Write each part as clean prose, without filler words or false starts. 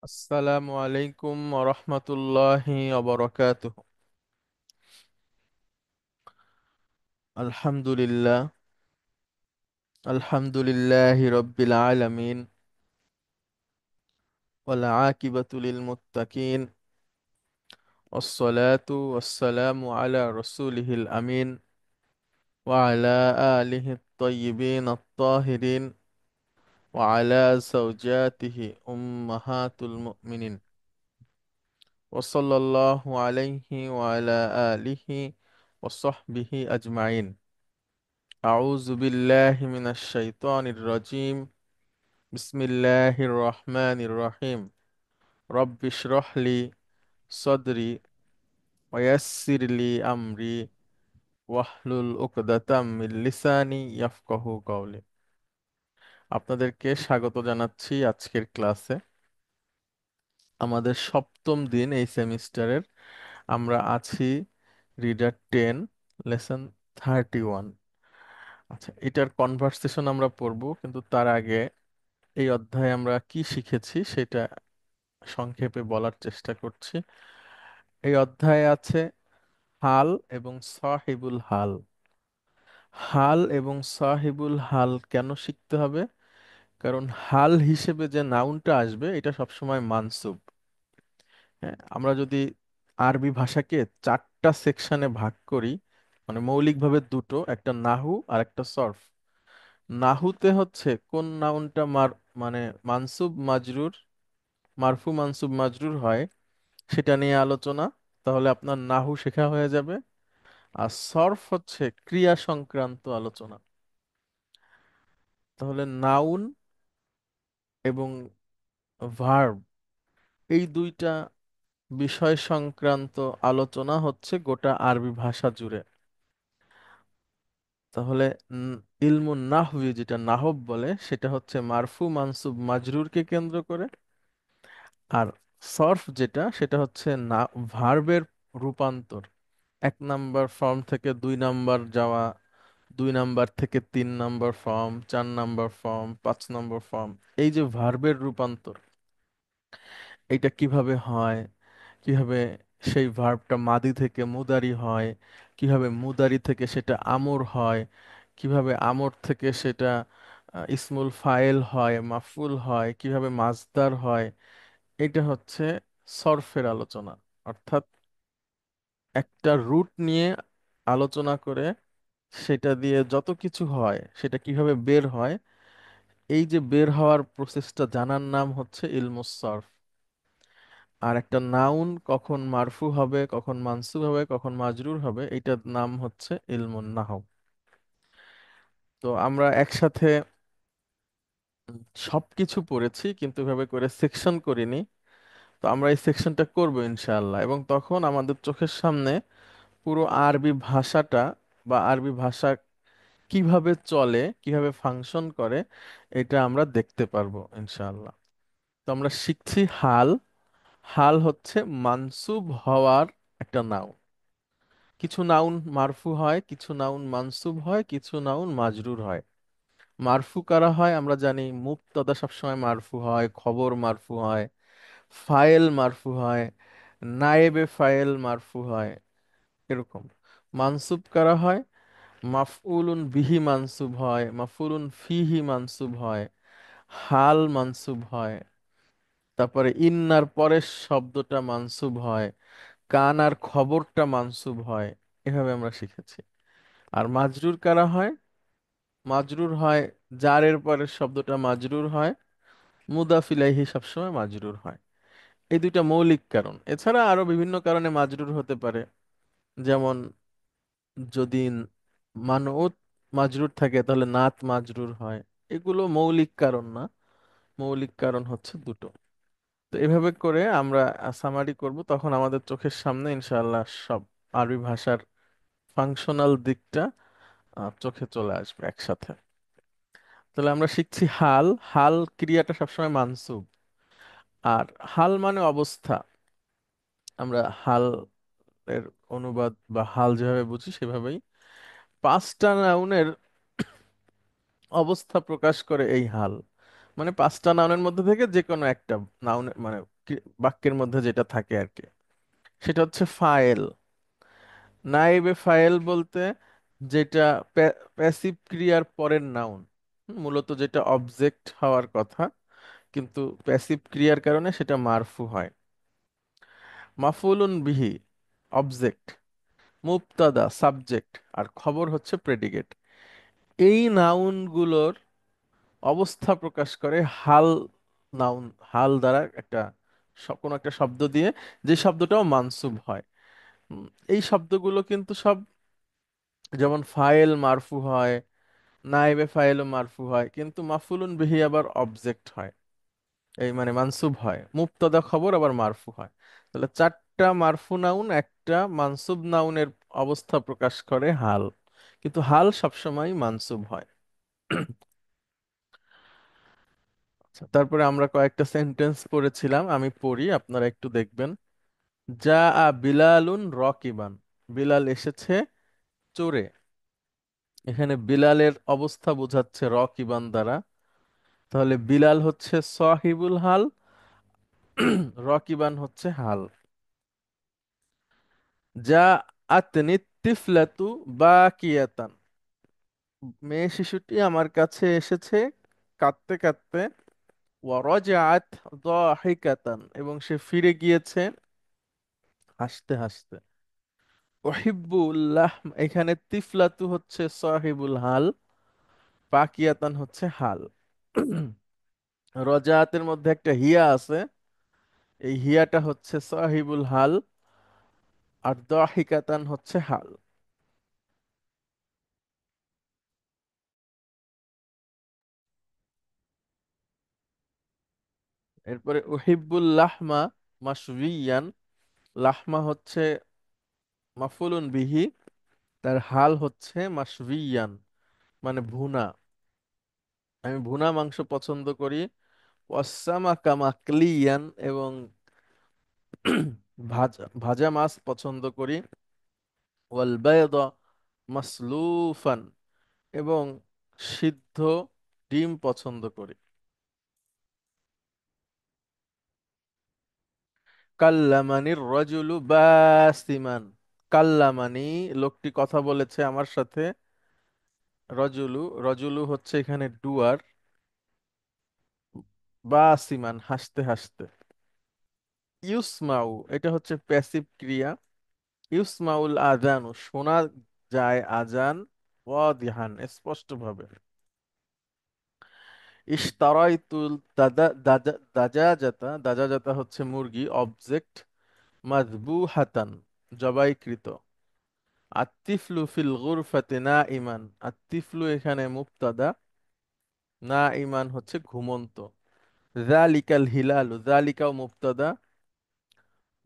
আসসালামু আলাইকুম ওরহমতুল্লাহি ওবরাকাতুহু। আলহামদুলিল্লাহ, আলহামদুলিল্লাহি রব্বিল আলামিন, ওয়াল আকিবাতু লিল মুত্তাকিন, ওয়াসসালাতু ওয়াসসালামু আলা রাসূলিহিল আমিন, ওয়া আলা আলিহি আত-তাইয়িবিন আত-তাহিরিন, ওয়া আলা যাওজাতিহি উম্মাহাতুল মুমিনিন, ওয়া সাল্লাল্লাহু আলাইহি ওয়া আলা আলিহি ওয়া সাহবিহি আজমাইন। আউযু বিল্লাহি মিনাশ শাইতানির রাজীম। বিসমিল্লাহির রহমানির রহিম। রব্বি ইশরাহ লি সাদরি ওয়া ইয়াসসির লি আমরি ওয়াহলুল উকদাতাম মিন লিসানি ইয়াফকাহু কওলি। আপনাদেরকে স্বাগত জানাচ্ছি আজকের ক্লাসে। আমাদের সপ্তম দিন এই সেমিস্টারের। আমরা আছি রিডার 10, লেসন 31। আচ্ছা, এটার কনভারসেশন আমরা পড়বো, কিন্তু তার আগে এই অধ্যায়ে আমরা কি শিখেছি সেটা সংক্ষেপে বলার চেষ্টা করছি। এই অধ্যায়ে আছে হাল এবং সাহিবুল হাল। হাল এবং সাহিবুল হাল কেন শিখতে হবে? কারণ হাল হিসেবে যে নাউনটা আসবে এটা সবসময় মানসুব। হ্যাঁ, আমরা যদি আরবি ভাষাকে চারটা সেকশনে ভাগ করি, মানে মৌলিকভাবে দুটো, একটা নাহু আর একটা সরফ। নাহুতে হচ্ছে কোন নাউনটা মানে মানসুব মাজরুর, মারফু মানসুব মাজরুর হয় সেটা নিয়ে আলোচনা। তাহলে আপনার নাহু শেখা হয়ে যাবে। আর সরফ হচ্ছে ক্রিয়া সংক্রান্ত আলোচনা। তাহলে নাউন এবং ভার্ব, এই দুইটা বিষয় সংক্রান্ত আলোচনা হচ্ছে গোটা আরবি ভাষা জুড়ে। তাহলে উম, ইলমুন নাহভি, যেটা নাহব বলে, সেটা হচ্ছে মারফু মানসুব মাজরুরকে কেন্দ্র করে। আর সরফ যেটা, সেটা হচ্ছে না ভার্বের রূপান্তর, 1 নাম্বার ফর্ম থেকে 2 নাম্বার যাওয়া, 2 নাম্বার থেকে 3 নাম্বার ফর্ম, 4 নাম্বার ফর্ম, 5 নম্বর ফর্ম। এই যে ভার্বের রূপান্তর, এইটা কিভাবে হয়, কিভাবে সেই ভার্বটা মাদি থেকে মুদারি হয়, কিভাবে মুদারি থেকে সেটা আমর হয়, কিভাবে আমর থেকে সেটা ইসমুল ফাইল হয়, মাফউল হয়, কিভাবে মাজদার হয়, এটা হচ্ছে সরফের আলোচনা। অর্থাৎ একটা রুট নিয়ে আলোচনা করে সেটা দিয়ে যত কিছু হয় সেটা কিভাবে বের হয়, এই যে বের হওয়ার প্রসেসটা জানার নাম হচ্ছে ইলমুস সরফ। আর একটা নাউন কখন মারফু হবে, কখন মানসুব হবে, কখন মাজরুর হবে, এইটার নাম হচ্ছে ইলমুন নাহব। তো আমরা একসাথে সবকিছু পড়েছি, কিন্তু এভাবে করে সেকশন করিনি। তো আমরা এই সেকশনটা করব ইনশাআল্লাহ, এবং তখন আমাদের চোখের সামনে পুরো আরবি ভাষাটা বা আরবি ভাষা কিভাবে চলে, কিভাবে ফাংশন করে, এটা আমরা দেখতে পারবো ইনশাআল্লাহ। তো আমরা শিখছি হাল। হাল হচ্ছে মানসুব হওয়ার একটা নাউন। কিছু নাউন মারফু হয়, কিছু নাউন মানসুব হয়, কিছু নাউন মাজরুর হয়। মারফু কারা হয় আমরা জানি, মুবতাদা সবসময় মারফু হয়, খবর মারফু হয়, ফাইল মারফু হয়, নায়েবে ফাইল মারফু হয়, এরকম। মানসুব কারা হয়, মাফউলুন বিহি মানসুব হয়, মাফউলুন ফিহি মানসুব হয়, হাল মানসুব হয়, তারপরে ইন্নার পরের শব্দটা মানসুব হয়, কান আর খবরটা মানসুব হয়। এভাবে আমরা শিখেছি। আর মাজরুর কারা হয়, মাজরুর হয় জারের পরের শব্দটা মাজরুর হয়, মুদাফ ইলাইহি সবসময় মাজরুর হয়। এই দুইটা মৌলিক কারণ। এছাড়া আরো বিভিন্ন কারণে মাজরুর হতে পারে। যেমন যদি মানউত মাজরুর থাকে তাহলে নাত মাজরুর হয়। এগুলো মৌলিক কারণ না, মৌলিক কারণ হচ্ছে দুটো। তো এভাবে করে আমরা সামারি করব, তখন আমাদের চোখের সামনে ইনশাআল্লাহ সব আরবি ভাষার ফাংশনাল দিকটা চোখে চলে আসবে একসাথে। তাহলে আমরা শিখছি হাল। হাল ক্রিয়াটা সবসময় মানসুব। আর হাল মানে অবস্থা। আমরা হাল এর অনুবাদ বা হাল যেভাবে বুঝি সেভাবেই, 5টা নাউনের অবস্থা প্রকাশ করে এই হাল। মানে 5টা নাউনের মধ্যে থেকে যে কোনো একটা নাউন, মানে বাক্যের মধ্যে যেটা থাকে আর কি, সেটা হচ্ছে ফাইল। নাইবে ফাইল বলতে যেটা প্যাসিভ ক্রিয়ার পরের নাউন, মূলত যেটা অবজেক্ট হওয়ার কথা, কিন্তু প্যাসিভ ক্রিয়ার কারণে সেটা মারফু হয়। মাফুলুন বিহি অবজেক্ট, মুবতাদা সাবজেক্ট, আর খবর হচ্ছে প্রেডিকেট। এই নাউনগুলোর অবস্থা প্রকাশ করে হাল নাউন, হাল দ্বারা একটা কোনো একটা শব্দ দিয়ে, যে শব্দটাও মানসুব হয়। উম, এই শব্দগুলো কিন্তু সব, যেমন ফাইল মারফু হয়, নাইবে ফাইলও মারফু হয়, কিন্তু মাফুলুন বিহি আবার অবজেক্ট হয়, এই মানে মানসুব হয়। মুবতাদা খবর আবার মারফু হয়। তাহলে চারটা মারফু নাউন একটা মানসুব নাউনের অবস্থা প্রকাশ করে হাল, কিন্তু হাল সবসময় মানসুব হয়। আচ্ছা, তারপরে আমরা কয়েকটা সেন্টেন্স পড়েছিলাম, আমি পড়ি, আপনারা একটু দেখবেন। যা বিলালুন রকিবান, বিলাল এসেছে চড়ে। এখানে বিলালের অবস্থা বোঝাচ্ছে রকিবান দ্বারা। তাহলে বিলাল হচ্ছে সাহিবুল হাল, রকিবান হচ্ছে হাল। যা আতনি তিফলাতু বাকিয়াতান, মেয়ে শিশুটি আমার কাছে এসেছে কাঁদতে কাঁদতে। ওয়ারাজাআত দাহিকাতান, এবং সে ফিরে গিয়েছে হাসতে হাসতে। ওহিব্বুল্লাহ, এখানে তিফলাতু হচ্ছে সাহিবুল হাল, বাকিয়াতান হচ্ছে হাল। রজাআতের মধ্যে একটা হিয়া আছে, এই হিয়াটা হচ্ছে সাহিবুল হাল, আর দাহিকাতান হচ্ছে হাল। এরপরে উহিব্বুল লাহমা মাশউইয়ান, লাহমা হচ্ছে মাফুলুন বিহি, তার হাল হচ্ছে মাশউইয়ান, মানে ভুনা। আমি ভুনা মাংস পছন্দ করি। ওয়াসামাকা মাকলিয়ান, এবং ভাজা ভাজা মাছ পছন্দ করি। ওয়াল বায়দা মাসলুফান, এবং সিদ্ধ ডিম পছন্দ করি। কাল্লামানির রজুলু বাসিমান, কাল্লামানি লোকটি কথা বলেছে আমার সাথে। রজুলু, রজুলু হচ্ছে এখানে ডুয়ার, বাসিমান হাসতে হাসতে। ইউসমাউ, এটা হচ্ছে প্যাসিভ ক্রিয়া। ইউসমাউল আজানু, শোনা যায় আজান। ওয়াদিহান, স্পষ্টভাবে। ইশতারাইতুল দাজাজাতা, দাজাজাতা হচ্ছে মুরগি, অবজেক্ট। মাযবুহাতান, জবাইকৃত। আত্তিফলু ফিল গুরফাতি নাইমান, আত্তিফলু এখানে মুবতাদা, নাইমান হচ্ছে ঘুমন্ত। যালিকাল হিলালু, যালিকাও মুবতাদা।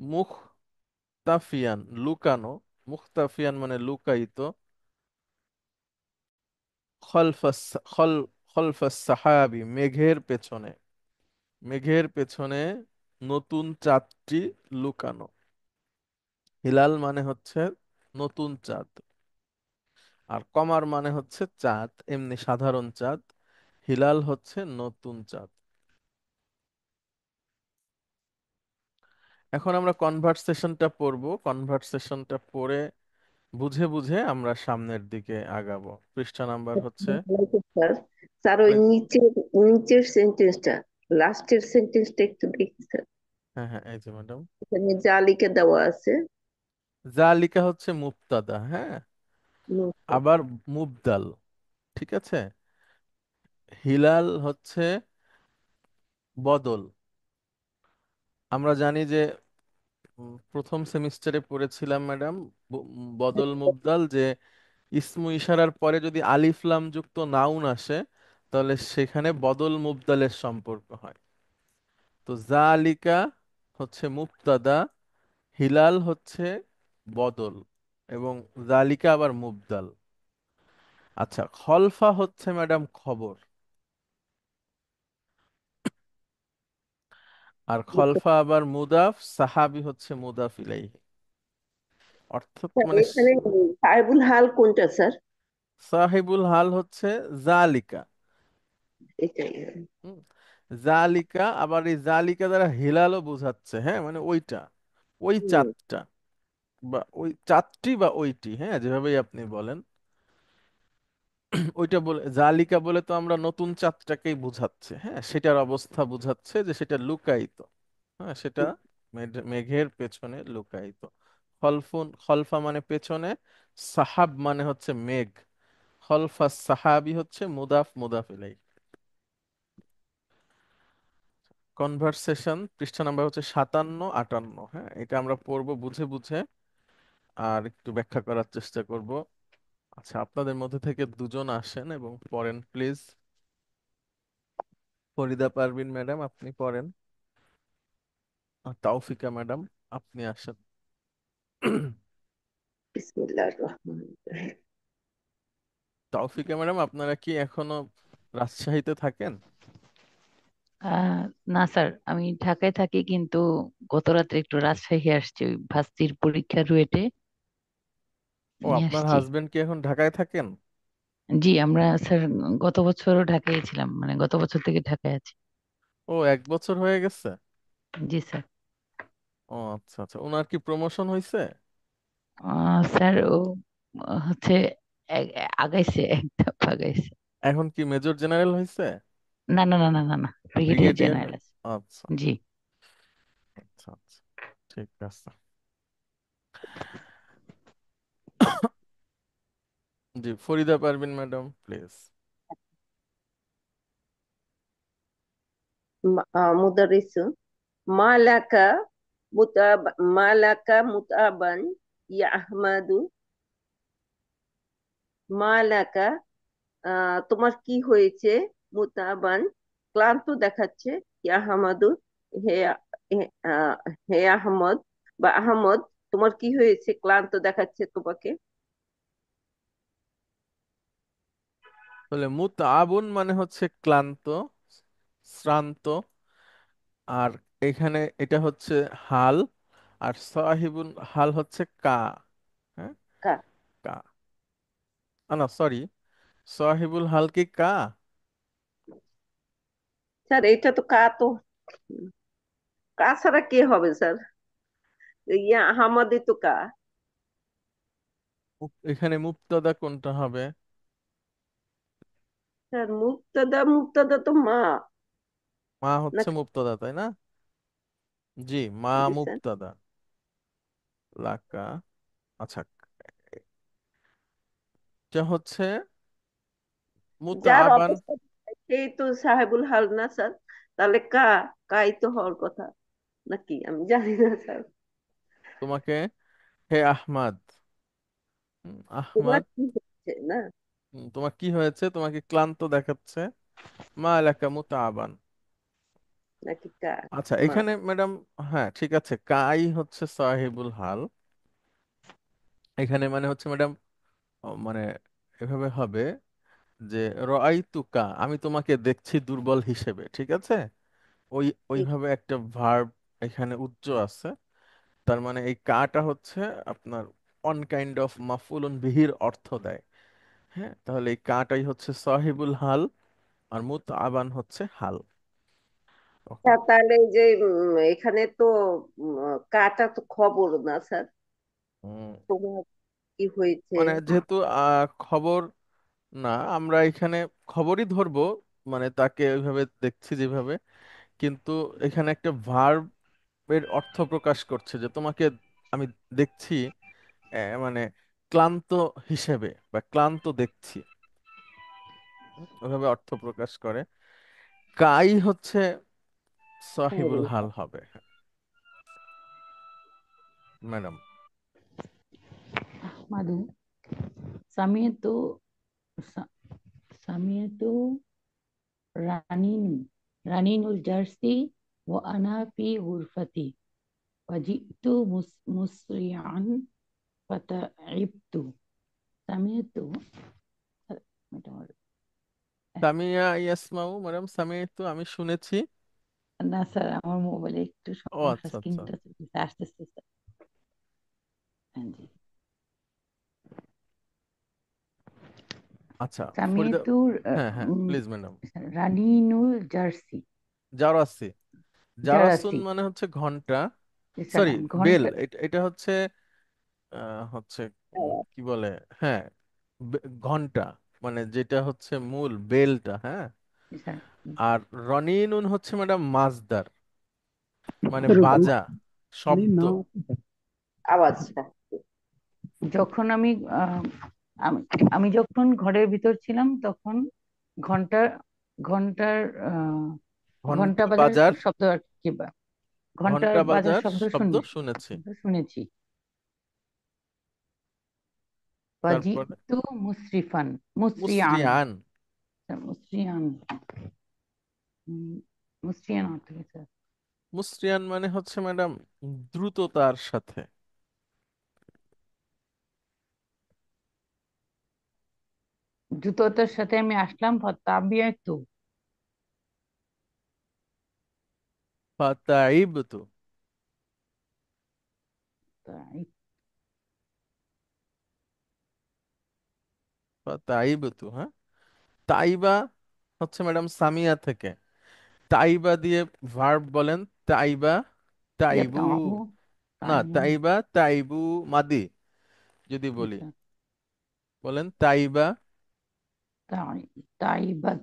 মুখতাফিয়ান লুকানো, মুখতাফিয়ান মানে লুকায়িত। খলফাস খল খলফাস সাহাবি, মেঘের পেছনে, মেঘের পেছনে নতুন চাঁদটি লুকানো। হিলাল মানে হচ্ছে নতুন চাঁদ, আর কমার মানে হচ্ছে চাঁদ, এমনি সাধারণ চাঁদ। হিলাল হচ্ছে নতুন চাঁদ। এখন আমরা কনভারসেশনটা পড়বো, কনভারসেশনটা পড়ে বুঝে বুঝে আমরা সামনের দিকে আগাবো। পৃষ্ঠা নাম্বার হচ্ছে, স্যার, স্যার ওই নিচের নিচের সেন্টেন্সটা, লাস্টের সেন্টেন্সটা একটু দেখি স্যার। হ্যাঁ হ্যাঁ, এই যে ম্যাডাম, এখানে যা লিখে দেওয়া আছে। জালিকা হচ্ছে মুবতাদা, হ্যাঁ, হুম, আবার মুবদাল, ঠিক আছে। হিলাল হচ্ছে বদল। আমরা জানি যে প্রথম সেমিস্টারে পড়েছিলাম ম্যাডাম, বদল মুবদাল, যে ইসমু ইশারার পরে যদি আলিফ লাম যুক্ত নাউন আসে, তাহলে সেখানে বদল মুবদালের সম্পর্ক হয়। তো জালিকা হচ্ছে মুবতাদা, হিলাল হচ্ছে বদল, এবং জালিকা আবার মুবদাল। আচ্ছা, খলফা হচ্ছে ম্যাডাম খবর, আর খলফা আবার মুদাফ, সাহাবি হচ্ছে মুদাফ ইলাইহি। অর্থাৎ স্যার, মানে এখানে সাহেবুল হাল কোনটা স্যার? সাহিবুল হাল হচ্ছে জালিকা। এটাই। হুম, জালিকা, আবার এই জালিকা দ্বারা হিলালও বোঝাচ্ছে, হ্যাঁ মানে ওইটা, ওই হুম। চাঁদটা, বা ওই চাঁদটি বা ওইটি, হ্যাঁ যেভাবেই আপনি বলেন। ওইটা বলে, জালিকা বলে তো আমরা নতুন চাঁদটাকেই বোঝাচ্ছে, হ্যাঁ সেটার অবস্থা বোঝাচ্ছে যে সেটা লুকায়িত, হ্যাঁ সেটা মেঘের পেছনে লুকায়িত। খলফুন, খলফা মানে পেছনে, সাহাব মানে হচ্ছে মেঘ, খলফা সাহাবি হচ্ছে মুদাফ মুদাফ ইলাই। কনভারসেশন পৃষ্ঠা নাম্বার হচ্ছে 57 58, হ্যাঁ এটা আমরা পড়বো বুঝে বুঝে, আর একটু ব্যাখ্যা করার চেষ্টা করব। আচ্ছা, আপনাদের মধ্যে থেকে দুজন আসেন এবং পড়েন প্লিজ। ফরিদা পারভিন ম্যাডাম আপনি পড়েন, আর তাওফিকা ম্যাডাম আপনি আসেন। বিসমিল্লাহির রহমানির রহিম। তাওফিকা ম্যাডাম, আপনারা কি এখনো রাজশাহীতে থাকেন? আহ না স্যার, আমি ঢাকায় থাকি, কিন্তু গত রাত্রে একটু রাজশাহী আসছি ওই ভাস্তির পরীক্ষা রুয়েটে ও, নিয়ে আপনার আসছি। হাজবেন্ড কি এখন ঢাকায় থাকেন? জি, আমরা স্যার গত বছরও ঢাকায় ছিলাম, মানে গত বছর থেকে ঢাকায় আছি। ও, 1 বছর হয়ে গেছে। জি স্যার। ও আচ্ছা আচ্ছা, ওনার কি প্রমোশন হয়েছে? স্যার ও হচ্ছে আগাইছে, একটা আগাইছে। এখন কি মেজর জেনারেল হয়েছে? না না না না না না, ব্রিগেডিয়ার ব্রিগেডিয়ার? জেনারেল আছে। আচ্ছা জি। আচ্ছা আচ্ছা, ঠিক আছে। জি, ফরিদা পারভিন ম্যাডাম প্লিজ। মুদারিসু মালাকা মালাকা মুতাবান ইয়া আহমাদু। মালাকা, তোমার কি হয়েছে? মুতাবান, ক্লান্ত দেখাচ্ছে। ইয়া আহমাদু, হে আহ, হে আহমদ বা আহমদ, তোমার কি হয়েছে? ক্লান্ত দেখাচ্ছে তোমাকে। তাহলে মুত আবুন মানে হচ্ছে ক্লান্ত, শ্রান্ত, আর এখানে এটা হচ্ছে হাল, আর সাহিবুল হাল হচ্ছে কা, হ্যাঁ কা। কা, না সরি, সাহিবুল হাল কি কা? স্যার এটা তো কা তো, কা ছাড়া কে হবে স্যার? ইয়া আহমদই তো কা। এখানে মুক্তাদা কোনটা হবে? স্যার মুক্তাদা, মুক্তাদা তো মা মা হচ্ছে নাকি? মুক্তাদা তাই না? জি, মা জি স্যার। মুক্তাদা, লাকা। আচ্ছা, এটা হচ্ছে যার মুতাআবান। অবস্থা সেই তো সাহেবুল হাল না স্যার? তাহলে কা, কাই তো হওয়ার কথা নাকি? আমি জানি না স্যার। তোমাকে, হে আহমাদ, তোমার আহমাদ, কি হচ্ছে না? তোমার কি হয়েছে, তোমাকে ক্লান্ত দেখাচ্ছে। মা লাকা মুতাআবান। নাকি কা? আচ্ছা মা। এখানে ম্যাডাম, হ্যাঁ ঠিক আছে, কাই হচ্ছে সাহিবুল হাল। এখানে মানে হচ্ছে ম্যাডাম, মানে এভাবে হবে যে রাআইতুকা, আমি তোমাকে দেখছি দুর্বল হিসেবে, ঠিক আছে। ঠিক। ওইভাবে একটা ভার্ব এখানে উজ্জ আছে। তার মানে এই কাটা হচ্ছে আপনার অন কাইন্ড অফ মাফউলুন বিহির অর্থ দেয়। হ্যাঁ, তাহলে এই কাটাই হচ্ছে সাহিবুল হাল, আর মুতআবান হচ্ছে হাল। ওকে। তাহলে এই যে এখানে তো কাটা তো খবর না স্যার? তোমার কি হয়েছে? মানে যেহেতু খবর না, আমরা এখানে খবরই ধরবো, মানে তাকে ওইভাবে দেখছি যেভাবে, কিন্তু এখানে একটা ভার্ব এর অর্থ প্রকাশ করছে যে তোমাকে আমি দেখছি, মানে ক্লান্ত হিসেবে বা ক্লান্ত দেখছি, ওইভাবে অর্থ প্রকাশ করে। কাই হচ্ছে সাহিবুল সাহেবুল হাল হাল। হবে, হ্যাঁ ম্যাডাম। মাদু সামিয়াতু সা- সামিয়াতু রানিন রানিনুল জার্সি ওয়া আনা ফি গুরফাতি ওয়াজিতু মুসরিআন ফাতাইবতু। সামিয়াতু, এটা আমার- সামিয়া ইয়াসমাউ ম্যাডাম, সামিয়া তো আমি শুনেছি। না স্যার, আমার মোবাইলে একটু ও সমস্যা, আচ্ছা আচ্ছা। স্ক্রিনটা আসতেছে স্যার। হ্যাঁ জি। আচ্ছা ফরিদা, সামিয়াতুর হ্যাঁ হ্যাঁ প্লিজ ম্যাডাম। রানিনুল জার্সি। জারাসি। জারাসুন জারাসি। মানে হচ্ছে ঘন্টা। Sir sorry, bell. ঘন্টা। এটা এটা হচ্ছে হচ্ছে কি বলে, হ্যাঁ, ঘন্টা মানে যেটা হচ্ছে মূল বেলটা, হ্যাঁ। স্যার আর রনিনুন হচ্ছে ম্যাডাম মাজদার, মানে रुको বাজা, नहीं শব্দ। ना আওয়াজটা। যখন আমি আমি আমি যখন ঘরের ভিতর ছিলাম তখন ঘন্টার ঘন্টার আহ, ঘন্টা ঘন্টা বাজার বাজার, শব্দ আর কি ঘন্টার ঘন্টা বাজার বাজার শব্দ শব্দ শুনেছি। শুনেছি। তারপরে ফাজিতু মুসরিফান, মুসরিয়ান। মুসরিয়ান। মুসরিয়ান, উম, মুসরিয়ান অর্থ কি স্যার? মুসরিয়ান মানে হচ্ছে ম্যাডাম দ্রুততার সাথে। দ্রুততার সাথে আমি আসলাম ফাতাবিয়াতু। ফাতাইবতু। তাই ফাতাইবতু, হ্যাঁ। তাইবা হচ্ছে ম্যাডাম সামিয়া থেকে। তাইবা দিয়ে ভার্ব বলেন, তাইবা, তাইবু। ইয়াতাউ, না, তাইবু। তাইবা তাইবু মাদি যদি বলি, আচ্ছা, বলেন তাইবা। তাই তাইবাত।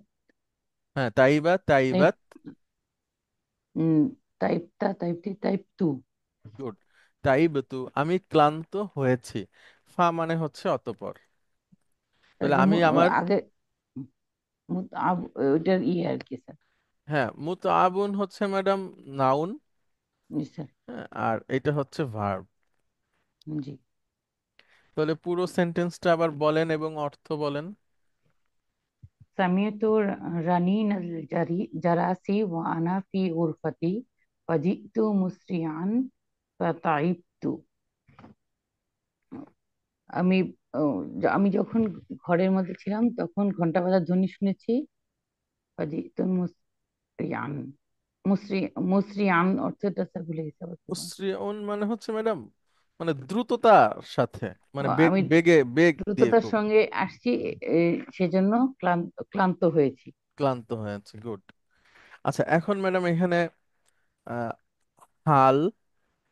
হ্যাঁ, তাইবা তাই তাইবাত। উম, তাইবতা, তাইবতি, তাইবতু। গুড। তাইবতু, আমি ক্লান্ত হয়েছি। ফা মানে হচ্ছে অতঃপর। তাহলে আমি আমার, আগে ওইটার ইয়ে আর কি স্যার। হ্যাঁ, মুতআবুন হচ্ছে ম্যাডাম নাউন। জি স্যার। হ্যাঁ, আর এটা হচ্ছে ভার্ব। জি। তাহলে পুরো সেন্টেন্সটা আবার বলেন এবং অর্থ বলেন। সামিয়তু রানিন আল জারাসি ওয়া আনা ফি গুরফাতি ফাজিতু মুসরিআন ফাতাইবতু। আমি আমি যখন ঘরের মধ্যে ছিলাম তখন ঘন্টা বাজার ধ্বনি শুনেছি। ফাজিতু মুসরিআন, মুসরি মুসরিআন অর্থটা স্যার ভুলে গেছি বর্তমান। মুসরিউন মানে হচ্ছে ম্যাডাম মানে দ্রুততার সাথে, মানে বেগ, আমি বেগ দিয়ে দ্রুততার খুব সঙ্গে আসছি, সেজন্য ক্লান্ত হয়েছি। ক্লান্ত হয়েছে। গুড। আচ্ছা, এখন ম্যাডাম এখানে আহ, হাল,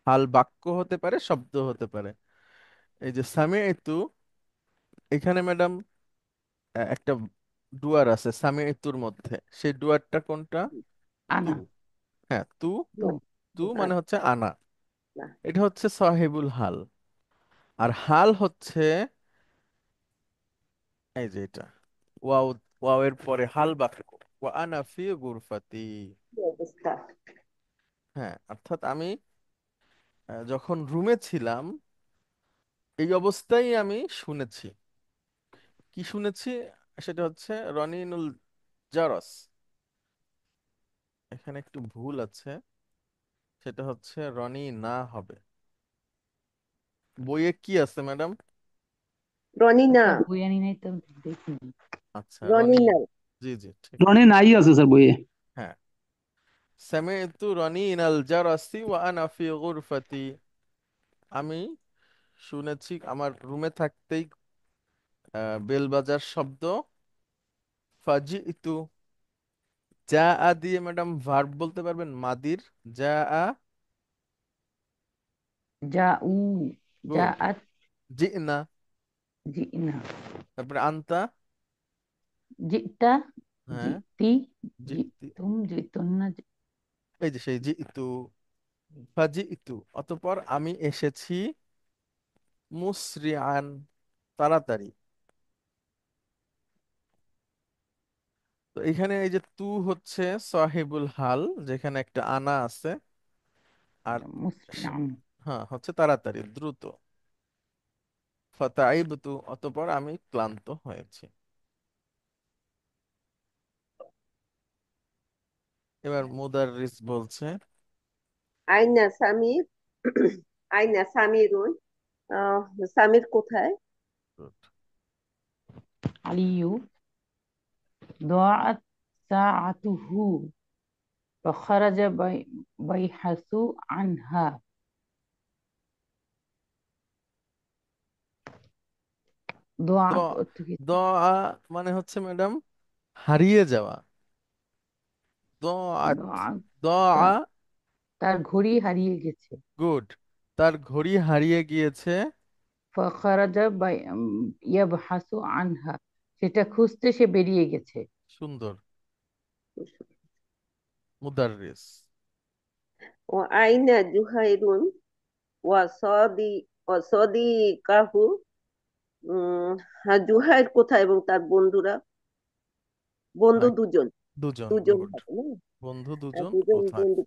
হাল বাক্য হতে পারে, শব্দ হতে পারে। এই যে সামিআতু, এখানে ম্যাডাম একটা ডুয়ার আছে সামিআতুর মধ্যে, সেই ডুয়ারটা কোনটা? তু। আনা। হ্যাঁ, তু। তো তু মানে হচ্ছে আনা। না, এটা হচ্ছে সাহেবুল হাল। আর হাল হচ্ছে এই যে এটা, ওয়াও, ওয়াও এর পরে হাল বাক্য, ওয়া আনা ফি গুরফাতি। কি অবস্থা? হ্যাঁ, অর্থাৎ আমি যখন রুমে ছিলাম এই অবস্থায় আমি শুনেছি। কি শুনেছি? সেটা হচ্ছে রনিনুল জারস। এখানে একটু ভুল আছে, সেটা হচ্ছে রনি না হবে। বইয়ে কি আছে ম্যাডাম? রনিনা, স্যার বই আনি নাই তো, দেখিনি। আচ্ছা, রনি। রনিনা। জি জি, ঠিক রনি আছে। নাই আছে স্যার বইয়ে। হ্যাঁ, সামি'তু রনিনাল জারাসি ওয়া আনা ফি গুরফাতি। আমি শুনেছি আমার রুমে থাকতেই বেল বাজার শব্দ। ফাজি'তু, যা আ দিয়ে ম্যাডাম ভার্ব বলতে পারবেন মাদির। যা আ। যা উ, যা গুড। আত, জিনা। জি না, তারপরে আনতা। জিতা, হ্যাঁ, জিতি, জিতি। জিতুম, জিতুন্না, এই যে সেই জিতু, ফাজিতু, অতঃপর আমি এসেছি, মুসরিআন, তাড়াতাড়ি। তো এখানে এই যে তু হচ্ছে সাহিবুল হাল, যেখানে একটা আনা আছে। আর স- মুসরিয়ান। হ্যাঁ, হচ্ছে তাড়াতাড়ি, দ্রুত। ফাতাইবতু, অতঃপর আমি ক্লান্ত হয়েছি। এবার মুদাররিস বলছে। আইনা সামির, আইনা সামিরুন, সামির কোথায়? আলিয়ু ضاعت ساعته فخرج بيحث عنها। দ ضاعت অর্থ কি? দ আ মানে হচ্ছে ম্যাডাম হারিয়ে যাওয়া। দাআত। ضاعت দাআ। তা- তার ঘড়ি হারিয়ে গেছে। গুড। তার ঘড়ি হারিয়ে গিয়েছে। فخرج يبحث عنها, সেটা খুঁজতে সে বেরিয়ে গেছে। সুন্দর। মুদাররিস। ও আইনা জুহাইরুন ওয়াসাদি কাহু। হ্যাঁ, জুহাইর কোথায় এবং তার বন্ধুরা? বন্ধু রাইট। দুজন। দুজন, দুজন গুড। হবে না? বন্ধু দুজন দুজন কোথায়? বন্ধু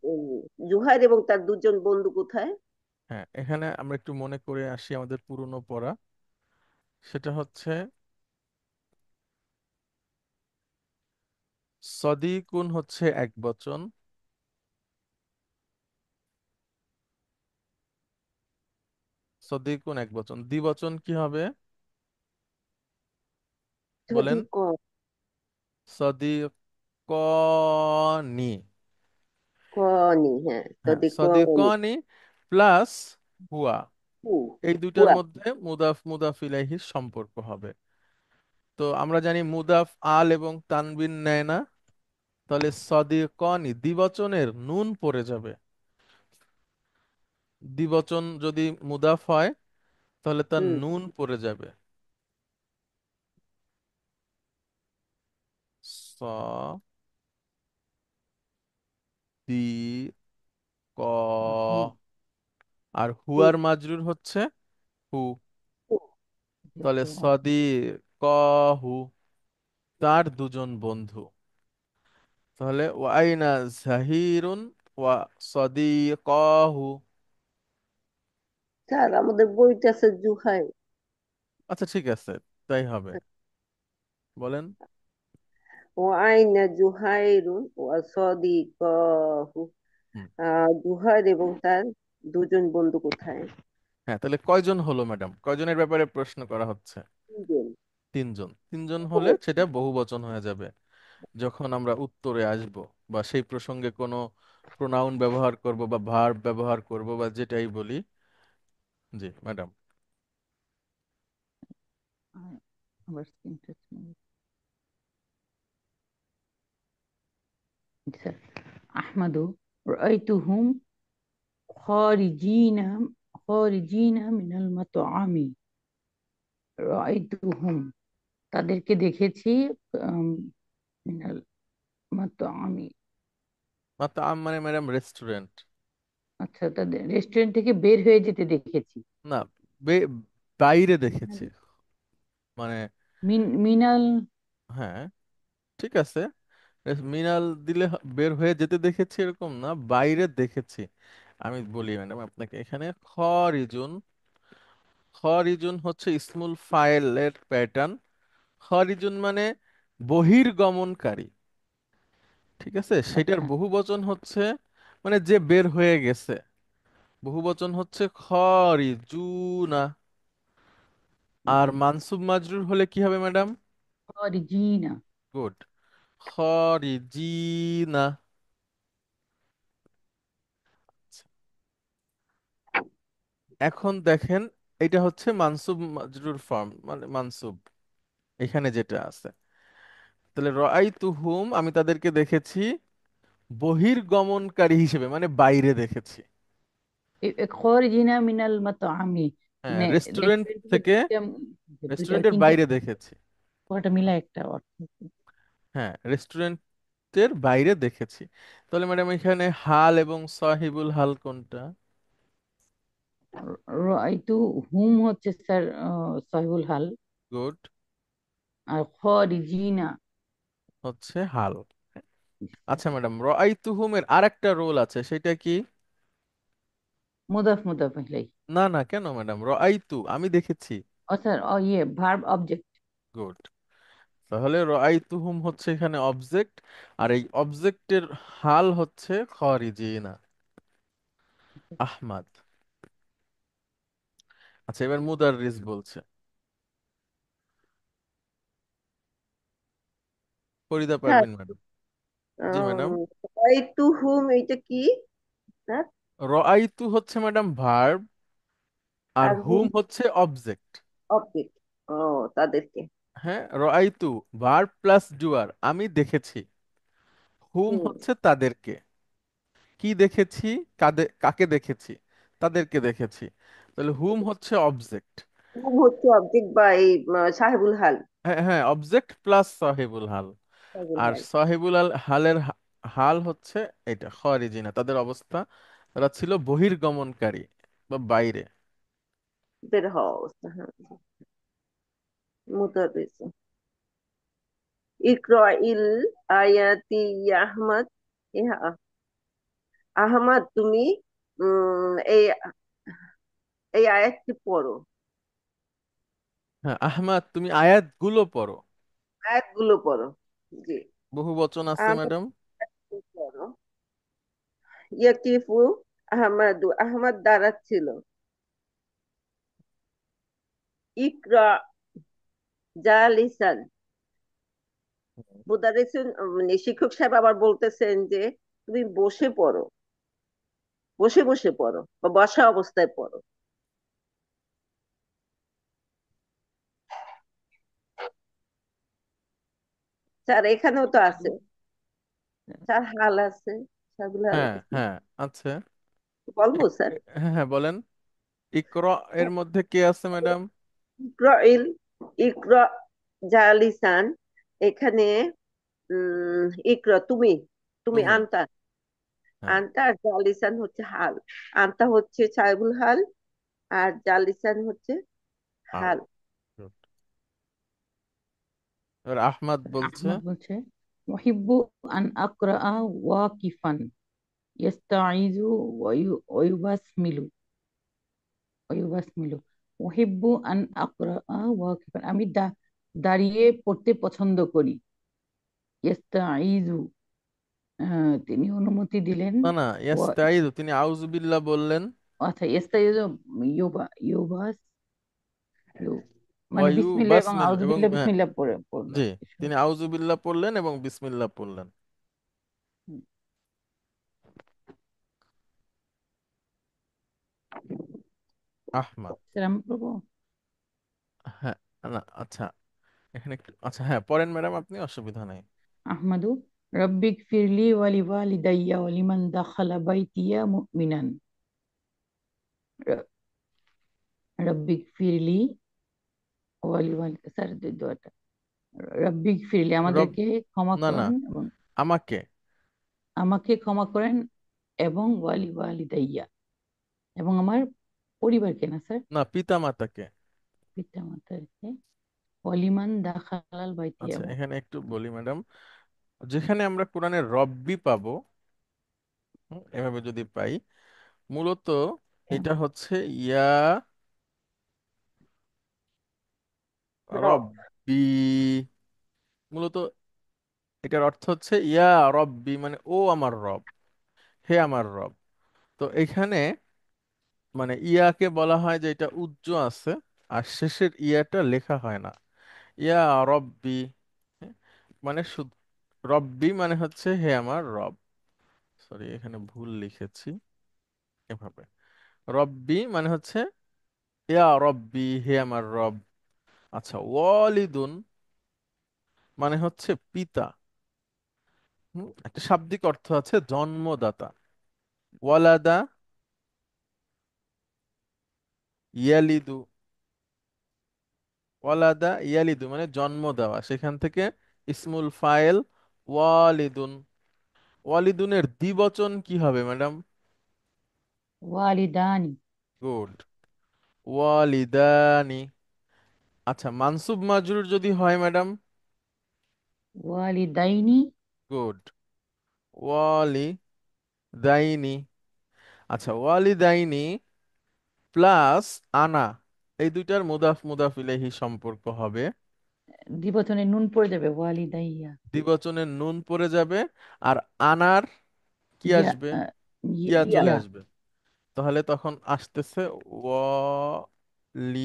জুহাইর এবং তার দুজন বন্ধু কোথায়? হ্যাঁ, এখানে আমরা একটু মনে করে আসি আমাদের পুরনো পড়া। সেটা হচ্ছে সদিকুন হচ্ছে এক বচন, সদিকুন এক বচন, দ্বিবচন কি হবে যদি বলেন? সদিকনি। কনি, হ্যাঁ, হ্যাঁ, যদি কনি। সদিকনি প্লাস হুয়া, হু, এই দুইটার হুয়া। মধ্যে মুদাফ মুদাফ ইলাইহির সম্পর্ক হবে। তো আমরা জানি মুদাফ আল এবং তানবিন নেয় না, তাহলে সদিকনি দ্বিবচনের নুন পড়ে যাবে। দ্বিবচন যদি মুদাফ হয় তাহলে তার হুম। নুন পড়ে যাবে। স দি ক। হুম, আর হুম, হুয়ার মাজরুর হচ্ছে হু। হু। তাহলে যেহেতু সদি ক হু, তার দুজন বন্ধু। তাহলে ওয়াইনা জাহিরুন ওয়া সদিকাহু। স্যার, আমাদের বইতে আছে জুহাই। আচ্ছা ঠিক আছে, তাই হবে। বলেন। ও আইনা জুহাইরুন ওয়াসাদিকাহু। হুম। জুহাইর এবং তার দুজন বন্ধু কোথায়? হ্যাঁ, তাহলে কয়জন হলো ম্যাডাম? কয়জনের ব্যাপারে প্রশ্ন করা হচ্ছে? তিনজন। তিনজন। তিনজন হলে বহুবচন। সেটা বহুবচন হয়ে যাবে। যখন আমরা উত্তরে আসব বা সেই প্রসঙ্গে কোনো প্রোনাউন ব্যবহার করব বা ভার্ব ব্যবহার করব বা যেটাই বলি। জি ম্যাডাম। আবার স্ক্রিনটা আচ্ছা। আহমাদু রাআইতুহুম খারিজিনা খারিজিনা মিনাল মাতআমি। রাআইতুহুম, তাদেরকে দেখেছি, আম, মিনাল মাতআমি। মাতাআম মানে ম্যাডাম রেস্টুরেন্ট। আচ্ছা, তাদের রেস্টুরেন্ট থেকে বের হয়ে যেতে দেখেছি। না, বাইরে দেখেছি মানে। মিনাল। হ্যাঁ, ঠিক আছে। মিনাল দিলে বের হয়ে যেতে দেখেছি এরকম না, বাইরে দেখেছি। আমি বলি ম্যাডাম আপনাকে, এখানে খরিজুন, খরিজুন হচ্ছে ইসমুল ফাইলের প্যাটার্ন। খরিজুন মানে বহির্গমনকারী। ঠিক আছে, সেটার আচ্ছা। বহুবচন হচ্ছে মানে যে বের হয়ে গেছে, বহুবচন হচ্ছে খরিজুনা। আর মানসুব মাজরুর হলে কি হবে ম্যাডাম? খারিজিনা। গুড। খরিজিনা। এখন দেখেন, এটা হচ্ছে মানসুব মাজরুর ফর্ম, মানে মানসুব এখানে যেটা আছে। তাহলে রাআইতুহুম, আমি তাদেরকে দেখেছি বহির্গমনকারী হিসেবে, মানে বাইরে দেখেছি। খারিজিনা মিনাল মাতআমি, হ্যাঁ, মানে রেস্টুরেন্ট রেস্টুরেন্ট থেকে থেকে, দুইটা রেস্টুরেন্টের তিনটা বাইরে দেখেছি। পুরোটা মিলা একটা অর্থ। হ্যাঁ, রেস্টুরেন্টের বাইরে দেখেছি। তাহলে ম্যাডাম এখানে হাল এবং সাহিবুল হাল কোনটা? রাআইতু হুম হচ্ছে স্যার সাহিবুল হাল, গুড। আর খারিজিনা হচ্ছে হাল। আচ্ছা ম্যাডাম, রাআইতুহুমের আরেকটা রোল আছে, সেটা কি? মুদাফ মুদাফ ইলাইহি। না না, কেন ম্যাডাম, রাআইতু আমি দেখেছি। ও স্যার, ও ইয়ে ভার্ব অবজেক্ট। গুড। তাহলে রাআইতুহুম হচ্ছে এখানে অবজেক্ট, আর এই অবজেক্টের হাল হচ্ছে খারিজিনা, আহমাদ। আচ্ছা, এবার মুদাররিস বলছে। Farida sir, Parvin madam. জি ম্যাডাম। টু হুম এইটা কি স্যার? রাআইতু হচ্ছে ম্যাডাম ভার্ব, আর আর হুম হুম হচ্ছে অবজেক্ট। অবজেক্ট। ও, তাদেরকে। হ্যাঁ, রাআইতু ভার্ব প্লাস ডুয়ার, আমি দেখেছি। হুম হুম। হচ্ছে তাদেরকে, কি দেখেছি, কাকে দেখেছি, তাদেরকে দেখেছি। তাহলে হুম হচ্ছে অবজেক্ট। হুম হচ্ছে অবজেক্ট বা এই সাহেবুল হাল। হ্যাঁ হ্যাঁ, অবজেক্ট প্লাস সাহেবুল হাল। সাহেবুল আর হাল। সাহেবুল হালের হাল হচ্ছে এটা খারিজিনা, তাদের অবস্থা, তারা ছিল বহির্গমনকারী বা বাইরে। বের হওয়া অবস্থা, হ্যাঁ। মুতাবিজ। ইকরাইল আয়াতি ইয়া আহমদ। ইহা আহমদ, তুমি এই এই আয়াতটি পড়ো। হ্যাঁ আহমাদ, তুমি আয়াতগুলো পড়ো। আয়াতগুলো পড়ো। জি। বহু বচন আছে আহমদ ম্যাডাম। পড়ো। ইয়াকিফু আহমদু, আহমদ দাঁড়াচ্ছিল। ইকরা জালিসান। মুদারিসুন মানে শিক্ষক সাহেব আবার বলতেছেন যে তুমি বসে পড়ো, বসে বসে পড়ো বা বসা অবস্থায় পড়ো। স্যার এখানেও তো আছে, স্যার হাল আছে, সাবিল হাল হ্যাঁ আছে। হ্যাঁ আছে। বলবো স্যার? হ্যাঁ হ্যাঁ বলেন। ইকরা এর মধ্যে কে আছে ম্যাডাম? ইকরাইল, ইকরা জালিসান। এখানে ইকরা তুমি, তুমি তুমি। আনতা। হ্যাঁ। আনতা আর জালিসান হচ্ছে হাল। আনতা হচ্ছে সাহেবুল হাল, আর জালিসান হচ্ছে হাল। হাল। Good. এবার আহমাদ বলছে। আহমদ বলছে ওয়াহিব্বু আন আকরা ওয়াকিফান ইস্তাইযু ওয়ুবাসমিলু ওয়ুবাসমিলু ওহিব্বু আন আকরা ওয়াকিফান, আমি দাঁড়িয়ে পড়তে পছন্দ করি। ইস্তাইযু, তিনি অনুমতি দিলেন। না না, ওয়া, ইয়াস্তাইযু তিনি আউযুবিল্লাহ বললেন। আচ্ছা ইস্তাইযু ইউবাস ইউ, মানে ওয়ায়ু বিসমিল্লাহ এবং বাসমিল এবং আউযুবিল্লাহ হ্যাঁ, বিসমিল্লাহ পড়ে পড়লো। জি, তিনি আউযুবিল্লাহ পড়লেন এবং বিসমিল্লাহ পড়লেন। আহমাদ। স্যার আমি পড়বো। হ্যাঁ। না আচ্ছা, এখানে একটু আচ্ছা হ্যাঁ পড়েন ম্যাডাম, আপনি, অসুবিধা নেই। আহমাদু রব্বিক ফিরলি ওয়ালি ওয়ালিদাইয়া ওয়ালিমান দাখালা বাইতিয়া মুমিনান। র- রব্বিক ফিরলি ওয়ালি ওয়ালি, স্যার দোয়াটা, রব্বিক ফিরলি রব, আমাদেরকে ক্ষমা না না, করেন এবং আমাকে, আমাকে ক্ষমা করেন এবং ওয়ালি ওয়ালিদাইয়া এবং আমার পরিবারকে, না স্যার, না পিতা মাতাকে। পিতা মাতাকে, ওয়ালিমান দাখালাল বাইতিয়া। আচ্ছা এখানে একটু বলি ম্যাডাম, যেখানে আমরা কোরআনের রব্বি পাবো, এভাবে যদি পাই, মূলত এটা হচ্ছে ইয়া রব। রব্বি। মূলত এটার অর্থ হচ্ছে ইয়া রব্বি, মানে ও আমার রব, হে আমার রব। তো এখানে মানে ইয়াকে বলা হয় যে এটা উজ্জ আছে, আর শেষের ইয়াটা লেখা হয় না। ইয়া রব্বি, হ্যাঁ, মানে শুধু রব্বি মানে হচ্ছে হে আমার রব। সরি এখানে ভুল লিখেছি, এভাবে রব্বি মানে হচ্ছে ইয়া রব্বি, হে আমার রব। আচ্ছা ওয়ালিদুন মানে হচ্ছে পিতা। একটা শাব্দিক অর্থ আছে জন্মদাতা। ওয়ালাদা ইয়ালিদু, ওয়ালাদা ইয়ালিদু মানে জন্ম দেওয়া, সেখান থেকে ইসমুল ফাইল ওয়ালিদুন। ওয়ালিদুনের দ্বিবচন কি হবে ম্যাডাম? ওয়ালিদানি। গুড, ওয়ালিদানি। আচ্ছা মানসুব মাজরুর যদি হয় ম্যাডাম? ওয়ালিদাইনি। গুড, ওয়ালিদাইনি। আচ্ছা ওয়ালিদাইনি প্লাস আনা, এই দুইটার মুদাফ মুদাফ ইলাইহি সম্পর্ক হবে। দ্বিবচনে নুন পড়ে যাবে, ওয়ালিদাইয়া। দ্বিবচনের নুন পড়ে যাবে, আর আনার কি ইয়া আসবে? ইয়া ইয়া চলে ইয়া। আসবে। তাহলে তখন আসতেছে ওয়ালিদাইয়া,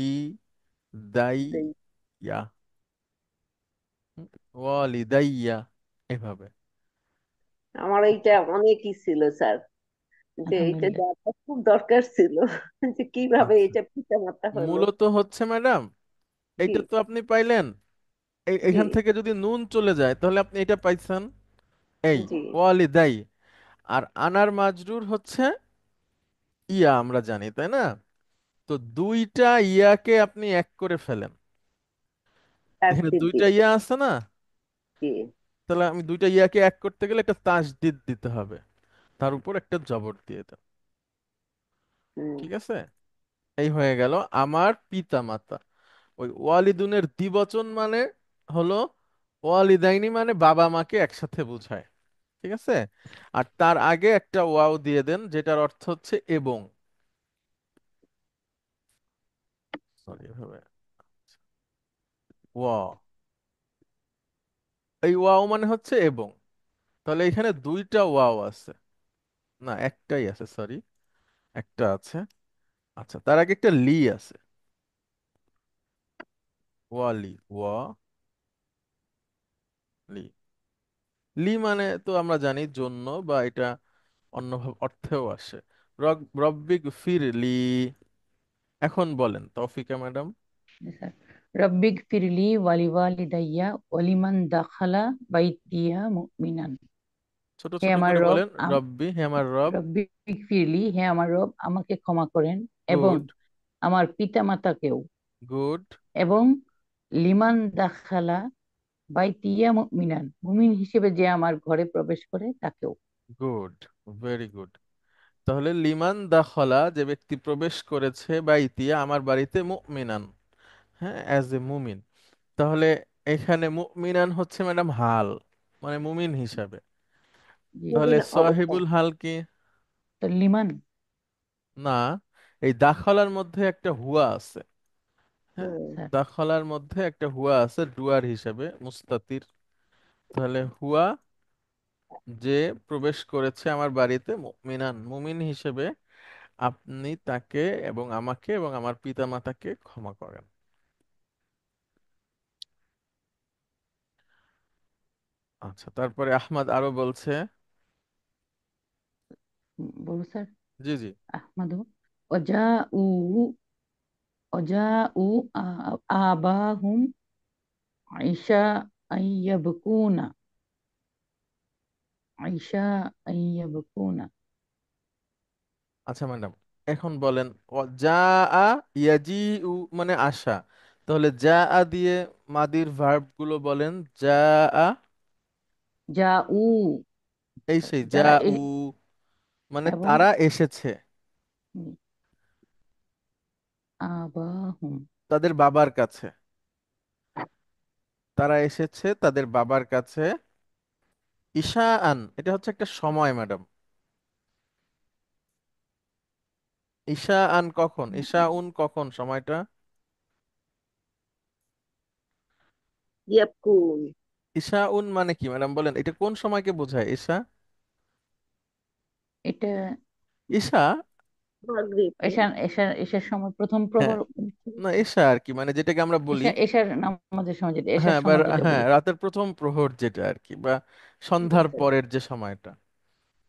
ওয়ালিদাইয়া, এভাবে। আমার এইটা অনেকই ছিল স্যার, যে এটা আলহামদুলিল্লাহ। জানাটা খুব দরকার ছিল, যে কিভাবে আচ্ছা এটা পিতা মাতা হলো। মূলত হচ্ছে ম্যাডাম, জি। এইটা তো আপনি পাইলেন, জি। এখান থেকে যদি নুন চলে যায় তাহলে আপনি এটা পাইছেন। এই জি। ওয়ালিদাই। আর আনার মাজরুর হচ্ছে ইয়া, আমরা জানি তাই না? তো দুইটা ইয়াকে আপনি এক করে ফেলেন। এখানে তাসদিদ দুইটা দিতে। ইয়া আছে না? জি। তাহলে আমি দুইটা ইয়াকে এক করতে গেলে একটা তাসদিদ দিতে হবে, তার উপর একটা জবর দিয়ে দেন। হুম। ঠিক আছে? এই হয়ে গেল আমার পিতা মাতা। ওই ওয়ালিদুনের দ্বিবচন মানে হলো ওয়ালিদাইনি, মানে বাবা মাকে একসাথে বোঝায়। ঠিক আছে? আর তার আগে একটা ওয়াও দিয়ে দেন, যেটার অর্থ হচ্ছে এবং। সরি, এভাবে ওয়া, এই ওয়াও মানে হচ্ছে এবং। তাহলে এখানে দুইটা ওয়াও আছে, না একটাই আছে, সরি, একটা আছে। আচ্ছা, তার আগে একটা লি আছে, ওয়ালি, ওয়া লি। লি মানে তো আমরা জানি জন্য, বা এটা অন্য অর্থেও আসে। রব্বিক ফির লি। এখন বলেন তৌফিকা ম্যাডাম। জি স্যার। রব্বিক ফিরলি ওয়ালিওয়ালিদাইয়া ওয়ালিমান দাখালা বাইতিয়া মুমিনান। ছোট হে ছোট আমার করে রব, বলেন, রব্বি, হে আমার রব। রব্বিক ফিরলি, হে আমার রব আমাকে ক্ষমা করেন, এবং গুড, আমার পিতা মাতাকেও, গুড, এবং লিমান দাখালা বাইতিয়া মুমিনান, মুমিন হিসেবে যে আমার ঘরে প্রবেশ করে তাকেও। Good, very good. তাহলে লিমান দাখলা, যে ব্যক্তি প্রবেশ করেছে বাইতিয়া আমার বাড়িতে, মুমিনান, হ্যাঁ, অ্যাজ এ মুমিন। তাহলে এখানে মুমিনান হচ্ছে ম্যাডাম হাল, মানে মুমিন হিসাবে। জি। তাহলে মুমিন অবস্থা। সাহিবুল হাল কি? তো লিমান। না, এই দাখলার মধ্যে একটা হুয়া আছে। হ্যাঁ, হুম। স্যার। দাখলার মধ্যে একটা হুয়া আছে ডুয়ার হিসাবে, মুস্তাতির। তাহলে হুয়া, যে প্রবেশ করেছে আমার বাড়িতে, মুমিনান, মুমিন হিসেবে, আপনি তাকে এবং আমাকে এবং আমার পিতা মাতাকে ক্ষমা করেন। আচ্ছা, তারপরে আহমদ আরো বলছে। বলু স্যার। জি জি। আহমদু ওয়াজাউ ওয়াজাউ আবাহুম আইসা আইয়াবকুনা আইসা আইয়াবকুনা। আচ্ছা ম্যাডাম, এখন বলেন যা আ ইয়াজিউ মানে আসা। তাহলে যা আ দিয়ে মাদির ভার্ব গুলো বলেন। যা আ, জাউ, এই সেই যা যারা উ, মানে এবং তারা এসেছে আবাহুম, তাদের বাবার কাছে। তারা এসেছে তাদের বাবার কাছে। ঈশা আন, এটা হচ্ছে একটা সময় ম্যাডাম। ঈশা আন কখন, ঈশা উন কখন সময়টা? ইয়াবকুন। ঈশা উন মানে কি ম্যাডাম বলেন, এটা কোন সময়কে বোঝায় ঈশা? এটা ঈশা, মাগরিবকে। এশার সময় প্রথম হ্যাঁ, প্রহর। না ঈশা আর কি, মানে যেটাকে আমরা বলি, এশার নামাজের সময়, যেটা এশার হ্যাঁ, বা সময় যেটা হ্যাঁ বলি। রাতের প্রথম প্রহর যেটা আর কি, বা সন্ধ্যার আচ্ছা। পরের যে সময়টা।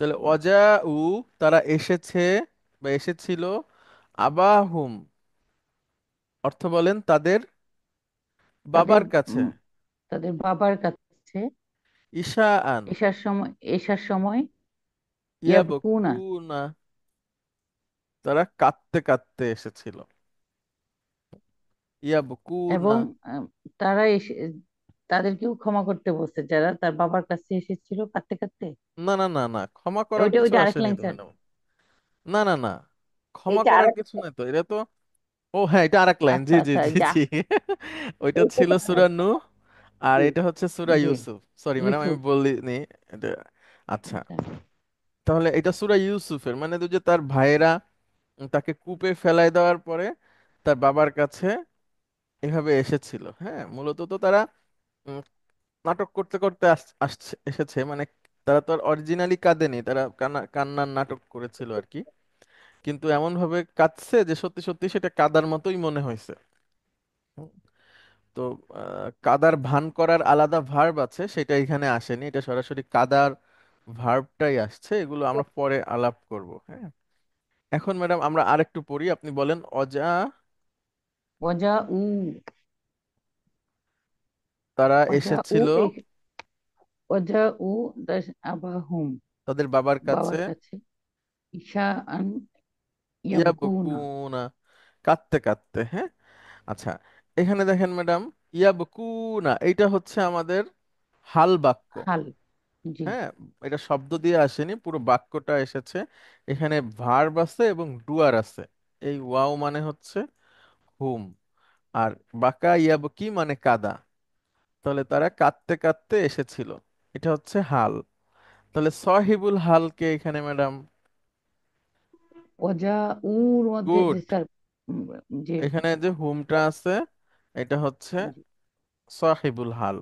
তাহলে অজা উ, তারা এসেছে বা এসেছিল। আবাহুম, অর্থ বলেন তাদের তাদের বাবার কাছে। তাদের বাবার কাছে। ঈশা আন, এশার সময় ইয়াবকুনা, ইয়াবকুনা, তারা কাঁদতে কাঁদতে এসেছিল। ইয়াবকুনা, এবং আহ, তারা এসে তাদেরকেও ক্ষমা করতে বলছে যারা তার বাবার কাছে এসেছিল কাঁদতে কাঁদতে। না না না না, ক্ষমা করার ওইটা কিছু ওইটা আরেক আসেনি লাইন তো স্যার। ম্যাডাম। না না না, ক্ষমা এইটা আর করার কিছু নাই তো, এটা তো, ও হ্যাঁ, এটা আরেক লাইন, জি আচ্ছা জি আচ্ছা, জি যা। জি। ওইটা এইটা ছিল তো সূরা নূহ, আর জি। এটা হচ্ছে সূরা জি। ইউসুফ। সরি ম্যাডাম, আমি ইউসুফ। বলিনি এটা। আচ্ছা, আচ্ছা। তাহলে এটা সূরা ইউসুফের, মানে যে তার ভাইয়েরা তাকে কূপে ফেলাই দেওয়ার পরে তার বাবার কাছে এভাবে এসেছিল। হ্যাঁ, মূলত তো তারা উম, নাটক করতে করতে আসছে এসেছে, মানে তারা তো আর অরিজিনালি কাঁদেনি, তারা কান্নার নাটক করেছিল আর কি। কিন্তু এমন ভাবে কাঁদছে যে সত্যি সত্যি সেটা কাদার মতোই মনে হয়েছে। হুম, তো কাদার ভান করার আলাদা ভার্ব আছে, সেটা এখানে আসেনি, এটা সরাসরি কাদার ভার্বটাই আসছে। এগুলো আমরা পরে আলাপ করব। হ্যাঁ, এখন ম্যাডাম আমরা আরেকটু পড়ি, আপনি বলেন অজা, ওয়াজা উ তারা ওয়াজা উ এসেছিল। ওজা উ দাস আবাহুম, তাদের বাবার কাছে বাবার কাছে, ঈশা আন ইয়াবকুনা, ইয়াবকুনা, কাঁদতে কাঁদতে, হ্যাঁ। আচ্ছা, এখানে দেখেন ম্যাডাম, ইয়াবকুনা এইটা হচ্ছে আমাদের হাল বাক্য। হাল। জি। হ্যাঁ, এটা শব্দ দিয়ে আসেনি, পুরো বাক্যটা এসেছে। এখানে ভার্ব আছে এবং ডুয়ার আছে। এই ওয়াও মানে হচ্ছে হুম, আর বাকা ইয়াবকি মানে কাদা। তাহলে তারা কাঁদতে কাঁদতে এসেছিল, এটা হচ্ছে হাল। তাহলে সহিবুল হালকে এখানে ম্যাডাম, ওজা উর মধ্যে যে গুড। স্যার, যে, এখানে যে হুমটা আছে এটা হচ্ছে জি, সাহিবুল হাল,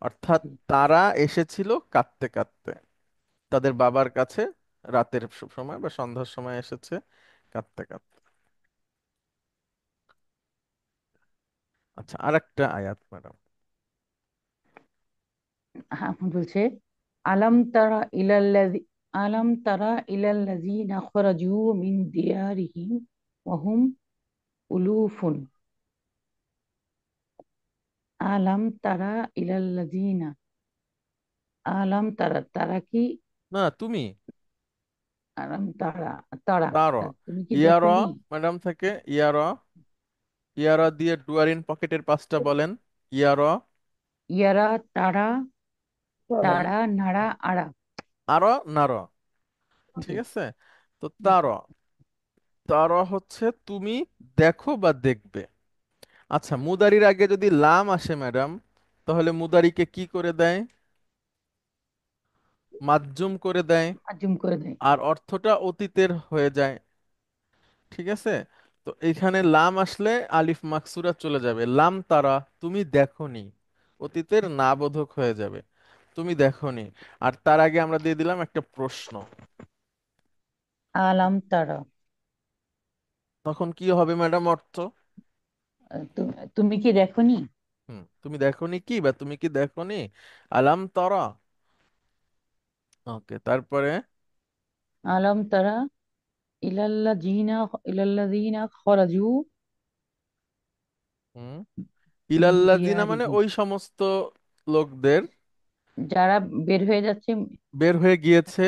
অর্থাৎ জি। তারা এসেছিল কাঁদতে কাঁদতে তাদের বাবার কাছে, রাতের সময় বা সন্ধ্যার সময় এসেছে কাঁদতে কাঁদতে। আচ্ছা, আরেকটা আয়াত ম্যাডাম। হ্যাঁ, বলছে আলাম তারা ইলাল্লাযী আলাম তারা ইলাল্লাযীনা খরাজু মিন দিয়ারিহিম ওয়া হুম উলুফুন। আলাম তারা ইলাল্লাযীনা, আলাম তারা, তারা কি, না, তুমি। আলাম তারা, তারা, তার, তুমি কি ইয়ার দেখোনি? ম্যাডাম থেকে ইয়ার, ইয়ার দিয়ে ডুয়ারিন পকেটের পাঁচটা বলেন। ইয়ার, ইয়ারা, তারা, হুম, তারা, নাড়া, আড়া। আরো, নার, জি, ঠিক আছে। তো তার, জি। তার হচ্ছে তুমি দেখো বা দেখবে। আচ্ছা, মুদারির আগে যদি লাম আসে ম্যাডাম, তাহলে মুদারিকে কি করে দেয়? মাজজুম করে দেয়, মাজুম করে দেয়। আর অর্থটা অতীতের হয়ে যায়, ঠিক আছে। তো এইখানে লাম আসলে আলিফ মাকসুরা চলে যাবে, লাম তারা, তুমি দেখোনি, অতীতের না বোধক হয়ে যাবে, তুমি দেখোনি। আর তার আগে আমরা দিয়ে দিলাম একটা প্রশ্ন, আলাম তারা, তখন কি হবে ম্যাডাম অর্থ? তুমি কি দেখোনি? তুমি দেখোনি কি, বা তুমি কি দেখোনি, আলাম তারা। ওকে, তারপরে আলাম তারা ইলাল্লাযীনা ইলাল্লাযীনা খরাজু হুম, মিন ইলাল্লাযিনা মানে দিয়ারিহিম, ওই সমস্ত লোকদের, যারা বের হয়ে যাচ্ছে। বের হয়ে গিয়েছে,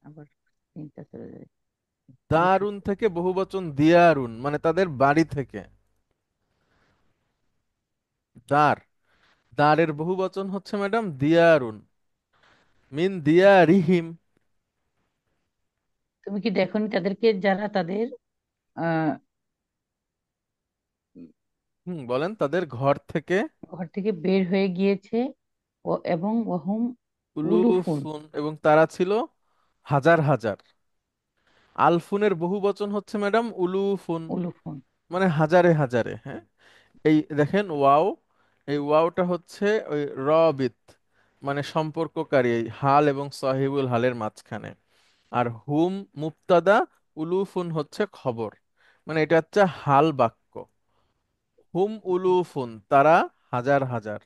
আবার চিন্তা চলে যায়। দারুন থেকে বহুবচন দিয়ারুন মানে তাদের বাড়ি থেকে। দার, দারের বহুবচন হচ্ছে ম্যাডাম দিয়ারুন, মিন দিয়ারিহিম। তুমি কি দেখোনি তাদেরকে, যারা তাদের আহ বলেন, তাদের ঘর থেকে ঘর থেকে বের হয়ে গিয়েছে, ও এবং ওহুম উলুফুন, উলুফুন, এবং তারা ছিল হাজার হাজার। আলফুনের বহুবচন হচ্ছে ম্যাডাম উলুফুন, উলুফুন। মানে হাজারে হাজারে, হ্যাঁ। এই দেখেন ওয়াও, এই ওয়াওটা হচ্ছে ওই রবিত, মানে সম্পর্ককারী, এই হাল এবং সাহিবুল হালের মাঝখানে। আর হুম মুবতাদা, উলুফুন হচ্ছে খবর, মানে এটা হচ্ছে হাল বাক্য। হুম উলুফুন, তারা হাজার হাজার,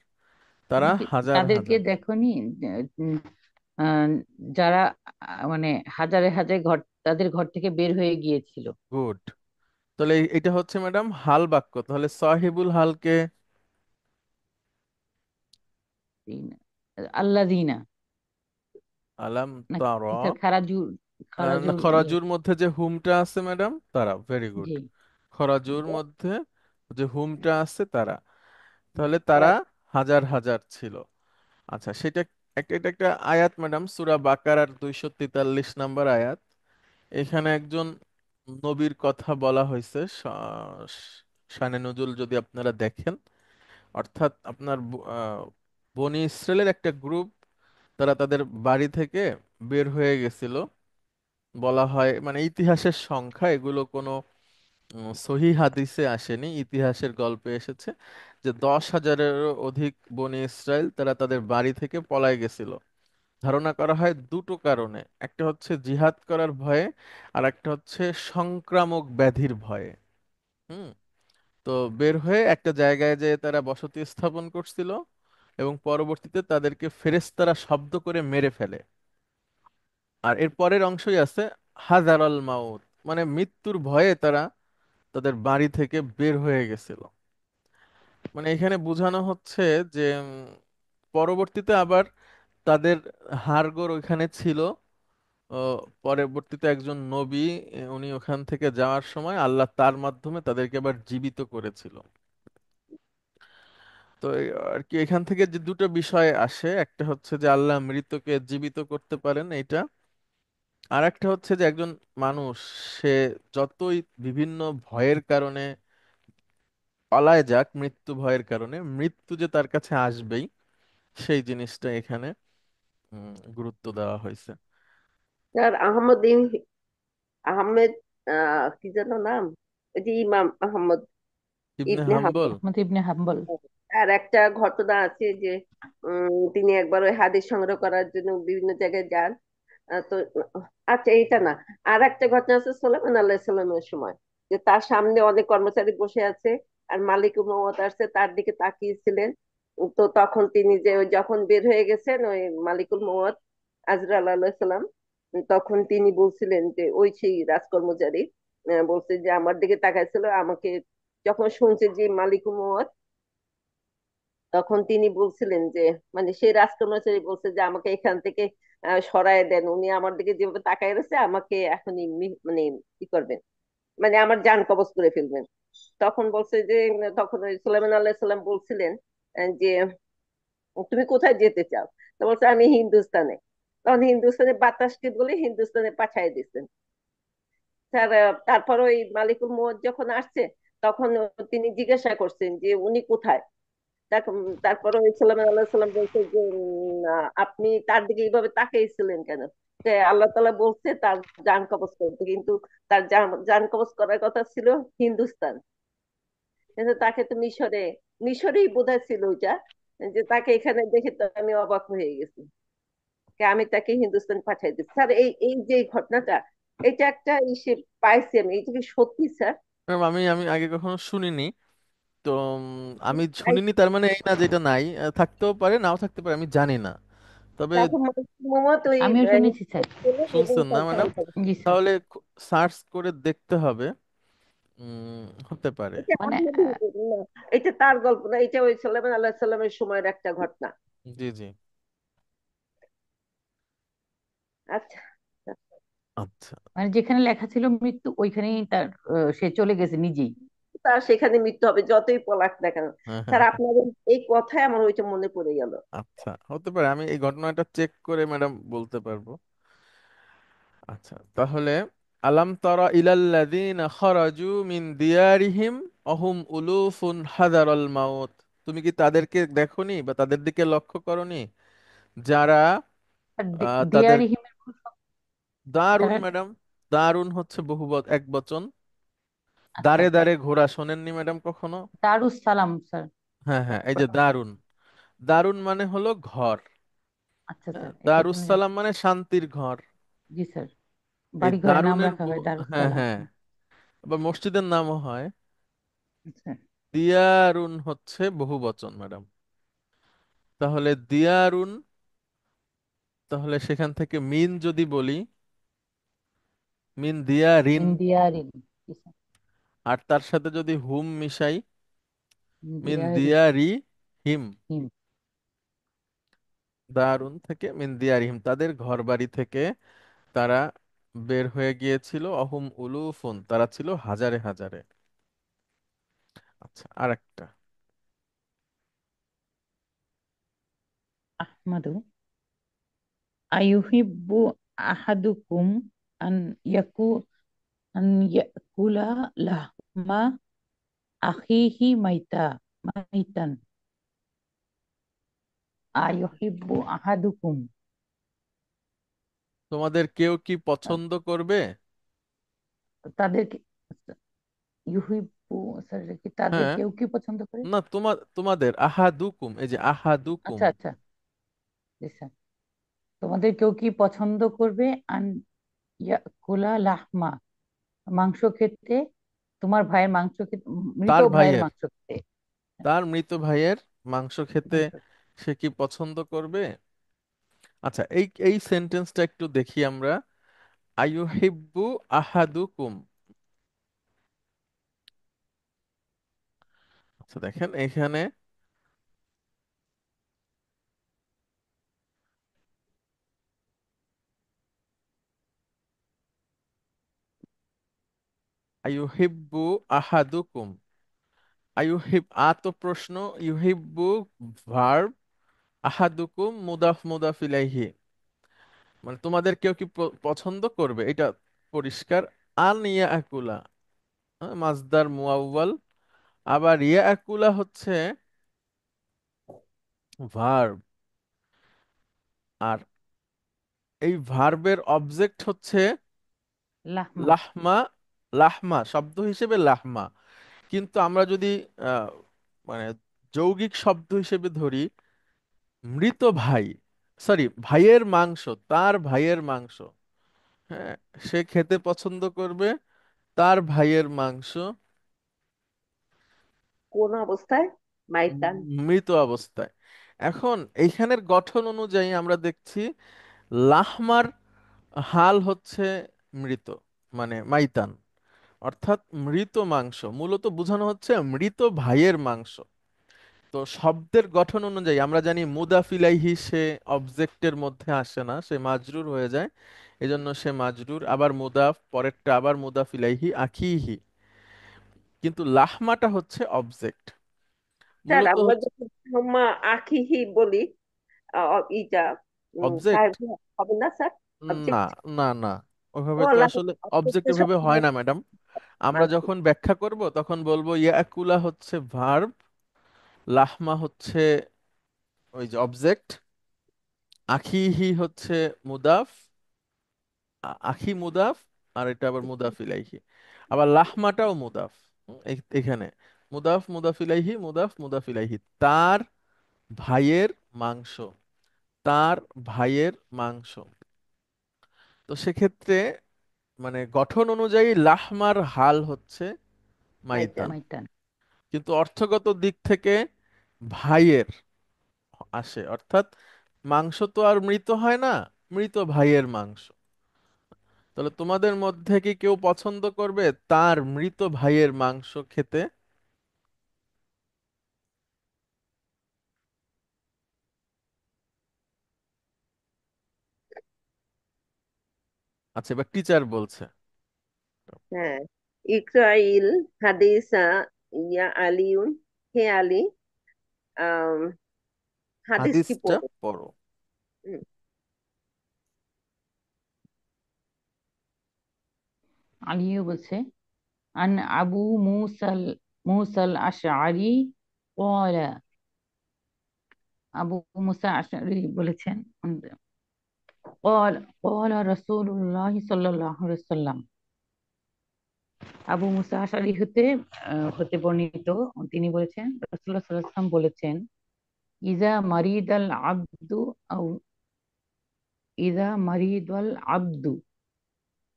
তারা তুমি কি হাজার তাদেরকে হাজার। দেখোনি, যে, আহ, যারা মানে হাজারে হাজারে ঘর, তাদের ঘর থেকে বের হয়ে গিয়েছিল? গুড। তাহলে এটা হচ্ছে ম্যাডাম হাল বাক্য, তাহলে সাহিবুল হালকে আল্লাযীনা, আলাম নাকি তারা, স্যার খারাজু, না, খারাজুর ইয়ে। খরাজুর মধ্যে যে হুমটা আছে ম্যাডাম তারা, ভেরি গুড। জি। খরাজুর মধ্যে যে হুমটা আছে তারা, তাহলে তারা হাজার হাজার ছিল। আচ্ছা, সেটা এটা একটা আয়াত ম্যাডাম, সূরা বাকারার 243 নম্বর আয়াত। এখানে একজন নবীর কথা বলা হয়েছে, শানে নজুল যদি আপনারা দেখেন, অর্থাৎ আপনার বনি ইসরায়েলের একটা গ্রুপ, তারা তাদের বাড়ি থেকে বের হয়ে গেছিল। বলা হয় মানে ইতিহাসের সংখ্যা এগুলো কোনো সহি হাদিসে আসেনি, ইতিহাসের গল্পে এসেছে যে 10,000-এরও অধিক বনি ইসরায়েল তারা তাদের বাড়ি থেকে পলায় গেছিল। ধারণা করা হয় দুটো কারণে, একটা হচ্ছে জিহাদ করার ভয়ে, আর একটা হচ্ছে সংক্রামক ব্যাধির ভয়ে। হুম। তো বের হয়ে একটা জায়গায় যেয়ে তারা বসতি স্থাপন করছিল, এবং পরবর্তীতে তাদেরকে ফেরেশতারা শব্দ করে মেরে ফেলে। আর এর পরের অংশই আছে হাজারাল মাউত, মানে মৃত্যুর ভয়ে তারা তাদের বাড়ি থেকে বের হয়ে গেছিল। মানে এখানে বোঝানো হচ্ছে যে পরবর্তীতে আবার তাদের হাড়গোড় ওইখানে ছিল। ও, পরবর্তীতে একজন নবী, উনি ওখান থেকে যাওয়ার সময় আল্লাহ তার মাধ্যমে তাদেরকে আবার জীবিত করেছিল। তো আর কি এখান থেকে যে দুটো বিষয় আসে, একটা হচ্ছে যে আল্লাহ মৃতকে জীবিত করতে পারেন এটা, আর একটা হচ্ছে যে একজন মানুষ সে যতই বিভিন্ন ভয়ের কারণে পালায় যাক, মৃত্যু ভয়ের কারণে মৃত্যু যে তার কাছে আসবেই, সেই জিনিসটা এখানে গুরুত্ব দেওয়া হয়েছে। স্যার আহমেদ, কি যেন নাম, ওই যে ইমাম আহমদ ইবনে ইবনে হাম্বল। হাম্বল। আহমদ ইবনে হাম্বল। আর একটা ঘটনা আছে যে তিনি একবার ওই হাদিস সংগ্রহ করার জন্য বিভিন্ন জায়গায় যান। তো আচ্ছা, এটা না, আর একটা ঘটনা আছে সুলাইমান আলাইহিস সালামের সময়, যে তার সামনে অনেক কর্মচারী বসে আছে আর মালিক মউদ আসছে তার দিকে তাকিয়েছিলেন। তো তখন তিনি যে ওই যখন বের হয়ে গেছেন ওই মালিকুল মউদ আজরাল আলাইহিস সালাম, তখন তিনি বলছিলেন যে ওই সেই রাজকর্মচারী বলছে যে আমার দিকে তাকাইছিল আমাকে, যখন শুনছে যে মালিকুল মউদ, তখন তিনি বলছিলেন যে, মানে সেই রাজকর্মচারী বলছে যে আমাকে এখান থেকে সরায় দেন, উনি আমার দিকে যেভাবে তাকায় রয়েছে আমাকে এখনই মানে কি করবেন, মানে আমার জান কবজ করে ফেলবেন। তখন বলছে যে তখন ওই সুলাইমান আলাইহিস সালাম বলছিলেন যে তুমি কোথায় যেতে চাও? তো বলছে আমি হিন্দুস্তানে। তখন হিন্দুস্তানে বাতাসকে বলে হিন্দুস্তানে পাঠায় দিচ্ছেন স্যার। তারপর ওই মালিকুল মৌদ যখন আসছে, তখন তিনি জিজ্ঞাসা করছেন যে উনি কোথায়। তারপরে ওই সাল্লাম আল্লাহ সাল্লাম বলছে যে আপনি তার দিকে এইভাবে তাকিয়েছিলেন কেন? যে আল্লাহ তাআলা বলছে তার জান কবজ করতে, কিন্তু তার জান কবজ করার কথা ছিল হিন্দুস্তান, কিন্তু তাকে তো মিশরেই বোধহয় ছিল ওইটা, যে তাকে এখানে দেখে তো আমি অবাক হয়ে গেছি, আমি তাকে হিন্দুস্তান পাঠাই দিচ্ছি স্যার। এই এই যে ঘটনাটা, এটা একটা ইসে পাইছি আমি, এটা কি সত্যি স্যার? ম্যাম, আমি আমি আগে কখনো শুনিনি। তো আমি শুনিনি তার মানে এই না যে এটা নাই, থাকতেও পারে নাও থাকতে পারে, আমি জানি না। তবে তখন মোহাম্মদ ওই আমিও শুনেছি স্যার। গেলেন এবং শুনছেন না তার ম্যাডাম? জানতে জি স্যার। তাহলে সার্চ করে দেখতে হবে। হতে পারে। এটা মানে আমাদের না, এটা তার গল্প না, এটা ওই সাল্লাম আল্লাহ সাল্লামের সময়ের একটা ঘটনা। জি জি। আচ্ছা। আচ্ছা। মানে যেখানে লেখা ছিল মৃত্যু ওইখানেই তার সে চলে গেছে নিজেই। তার সেখানে মৃত্যু হবে যতই পলাক না কেন। হ্যাঁ হ্যাঁ স্যার হ্যাঁ। আপনার এই কথায় আমার ওইটা মনে পড়ে গেল। আচ্ছা, হতে পারে, আমি এই ঘটনাটা চেক করে ম্যাডাম বলতে পারবো। আচ্ছা, তাহলে আলাম তারা ইলাল্লাযীনা খারাজু মিন দিয়ারিহিম অহুম উলুফুন হাযারাল মাউত। তুমি কি তাদেরকে দেখোনি বা তাদের দিকে লক্ষ্য করনি, যারা আর তাদের দিয়ারিহিমের দারুন যারা, ম্যাডাম, দারুন হচ্ছে এক বচন। আচ্ছা দাঁড়ে আচ্ছা, দাঁড়ে ঘোড়া শোনেননি ম্যাডাম কখনো? দারুস সালাম স্যার। হ্যাঁ হ্যাঁ, এই যে দারুন, দারুন মানে হলো ঘর। আচ্ছা হ্যাঁ, স্যার, এটা শুনে দারুসালাম মানে শান্তির ঘর। জি স্যার, এই বাড়ি ঘরের নাম দারুনের রাখা হয় দারুস হ্যাঁ সালাম। হ্যাঁ, আবার মসজিদের নামও হয়। আচ্ছা। দিয়ারুন হচ্ছে বহু বচন ম্যাডাম। তাহলে দিয়ারুন, তাহলে সেখান থেকে মিন যদি বলি, মিন দিয়ারিন, মিন দিয়ারিন। জি স্যার। আর তার সাথে যদি হুম মিশাই, মিন মিন দিয়ারি দিয়ারি হিম, হিম। দারুন থেকে মিন দিয়ারিহিম, তাদের ঘর বাড়ি থেকে তারা বের হয়ে গিয়েছিল। অহুম উলুফুন, তারা ছিল হাজারে হাজারে। আচ্ছা, আর একটা। আহমাদু আইয়ুহিব্বু আহাদুকুম আন ইয়াকু আন ইয়াকুলা লাহমা আখিহি মাইতান। আইয়ুহিব্বু আহাদুকুম, তোমাদের কেউ কি পছন্দ করবে? তাদেরকে, ইউহিব্বু স্যার এটা কি তাদের হ্যাঁ, কেউ কি পছন্দ করে? না তোমাদের আহাদুকুম, এই যে আহাদুকুম। আচ্ছা আচ্ছা, জি স্যার। তোমাদের কেউ কি পছন্দ করবে আন ইয়াকুলা লাহমা, মাংস খেতে, তোমার ভাইয়ের মাংস খেতে, মৃত তার ভাইয়ের ভাইয়ের, মাংস খেতে। তার মৃত ভাইয়ের মাংস খেতে মাংস। সে কি পছন্দ করবে? আচ্ছা, এই এই সেন্টেন্সটা একটু দেখি আমরা। আইয়ুহিব্বু আহাদুকুম। আচ্ছা দেখেন এখানে আইয়ুহিব্বু আহাদুকুম, আ তো প্রশ্ন, ইউহিব্বু ভার্ব, আহাদুকুম মুদাফ মুদাফ ইলাইহি, মানে তোমাদের কেউ কি পছন্দ করবে, এটা পরিষ্কার। আন ইয়াকুলা, মাসদার মুআউয়াল। আবার ইয়াকুলা হচ্ছে ভার্ব, আর এই ভার্বের অবজেক্ট হচ্ছে লাহমা। লাহমা। লাহমা শব্দ হিসেবে লাহমা, কিন্তু আমরা যদি আহ, মানে যৌগিক শব্দ হিসেবে ধরি, মৃত ভাই, সরি ভাইয়ের মাংস, তার ভাইয়ের মাংস। হ্যাঁ, সে খেতে পছন্দ করবে তার ভাইয়ের মাংস কোন অবস্থায়? মাইতান। মৃত অবস্থায়। এখন এইখানের গঠন অনুযায়ী আমরা দেখছি লাহমার হাল হচ্ছে মৃত, মানে মাইতান, অর্থাৎ মৃত মাংস মূলত বোঝানো হচ্ছে মৃত ভাইয়ের মাংস। তো শব্দের গঠন অনুযায়ী আমরা জানি মুদাফ ইলাইহি সে অবজেক্টের মধ্যে আসে না, সে মাজরুর হয়ে যায়, এজন্য সে মাজরুর, আবার মুদাফ পরেরটা আবার মুদাফ ইলাইহি আখিহি, কিন্তু লাহমাটা হচ্ছে অবজেক্ট স্যার মূলত আমরা হচ্ছে যদি হুম্মা আখিহি বলি, ইটা অবজেক্ট। সাহেব হবে না স্যার? না, সাবজেক্ট। না, না, ও ওইভাবে তো আল্লাহ, আসলে অবজেক্ট অবজেক্টের ওইভাবে সাথে হয় না ম্যাডাম। আমরা আচ্ছা। যখন ব্যাখ্যা করব তখন বলবো ইয়াকুলা হচ্ছে ভার্ব, লাহমা হচ্ছে ওই যে অবজেক্ট, আখিহি হচ্ছে মুদাফ, আখি মুদাফ, আর এটা আবার মুদাফ ইলাইহি, আবার লাহমাটাও মুদাফ। এখানে মুদাফ মুদাফ ইলাইহি, মুদাফ মুদাফ ইলাইহি, তার ভাইয়ের মাংস, তার ভাইয়ের মাংস। তো সেক্ষেত্রে মানে গঠন অনুযায়ী লাহমার হাল হচ্ছে মাইতান। মাইতান, মাইটান। কিন্তু অর্থগত দিক থেকে ভাইয়ের আসে, অর্থাৎ মাংস তো আর মৃত হয় না, মৃত ভাইয়ের মাংস। তাহলে তোমাদের মধ্যে কি কেউ পছন্দ করবে তার মৃত ভাইয়ের মাংস খেতে? আচ্ছা, এবার টিচার বলছে। হ্যাঁ, ইকরাইল হাদিসা ইয়া আলিউন, হে আলী, আম, হাদিসটি হাদিসটা পড়ো। পড়ো। হুম, আলিও বলছে, আন আবু মুসাল মুসাল আশআরি ক্বালা, আবু মুসা আশআরি বলেছেন, قال قال رسول الله صلى الله عليه وسلم, আবু মুসা আশআরি হতে বর্ণিত, তিনি বলেছেন রাসূলুল্লাহ সাল্লাল্লাহু আলাইহি ওয়াসাল্লাম বলেছেন, ইজা মারিদাল আবদু আও ইজা মারিদাল আবদু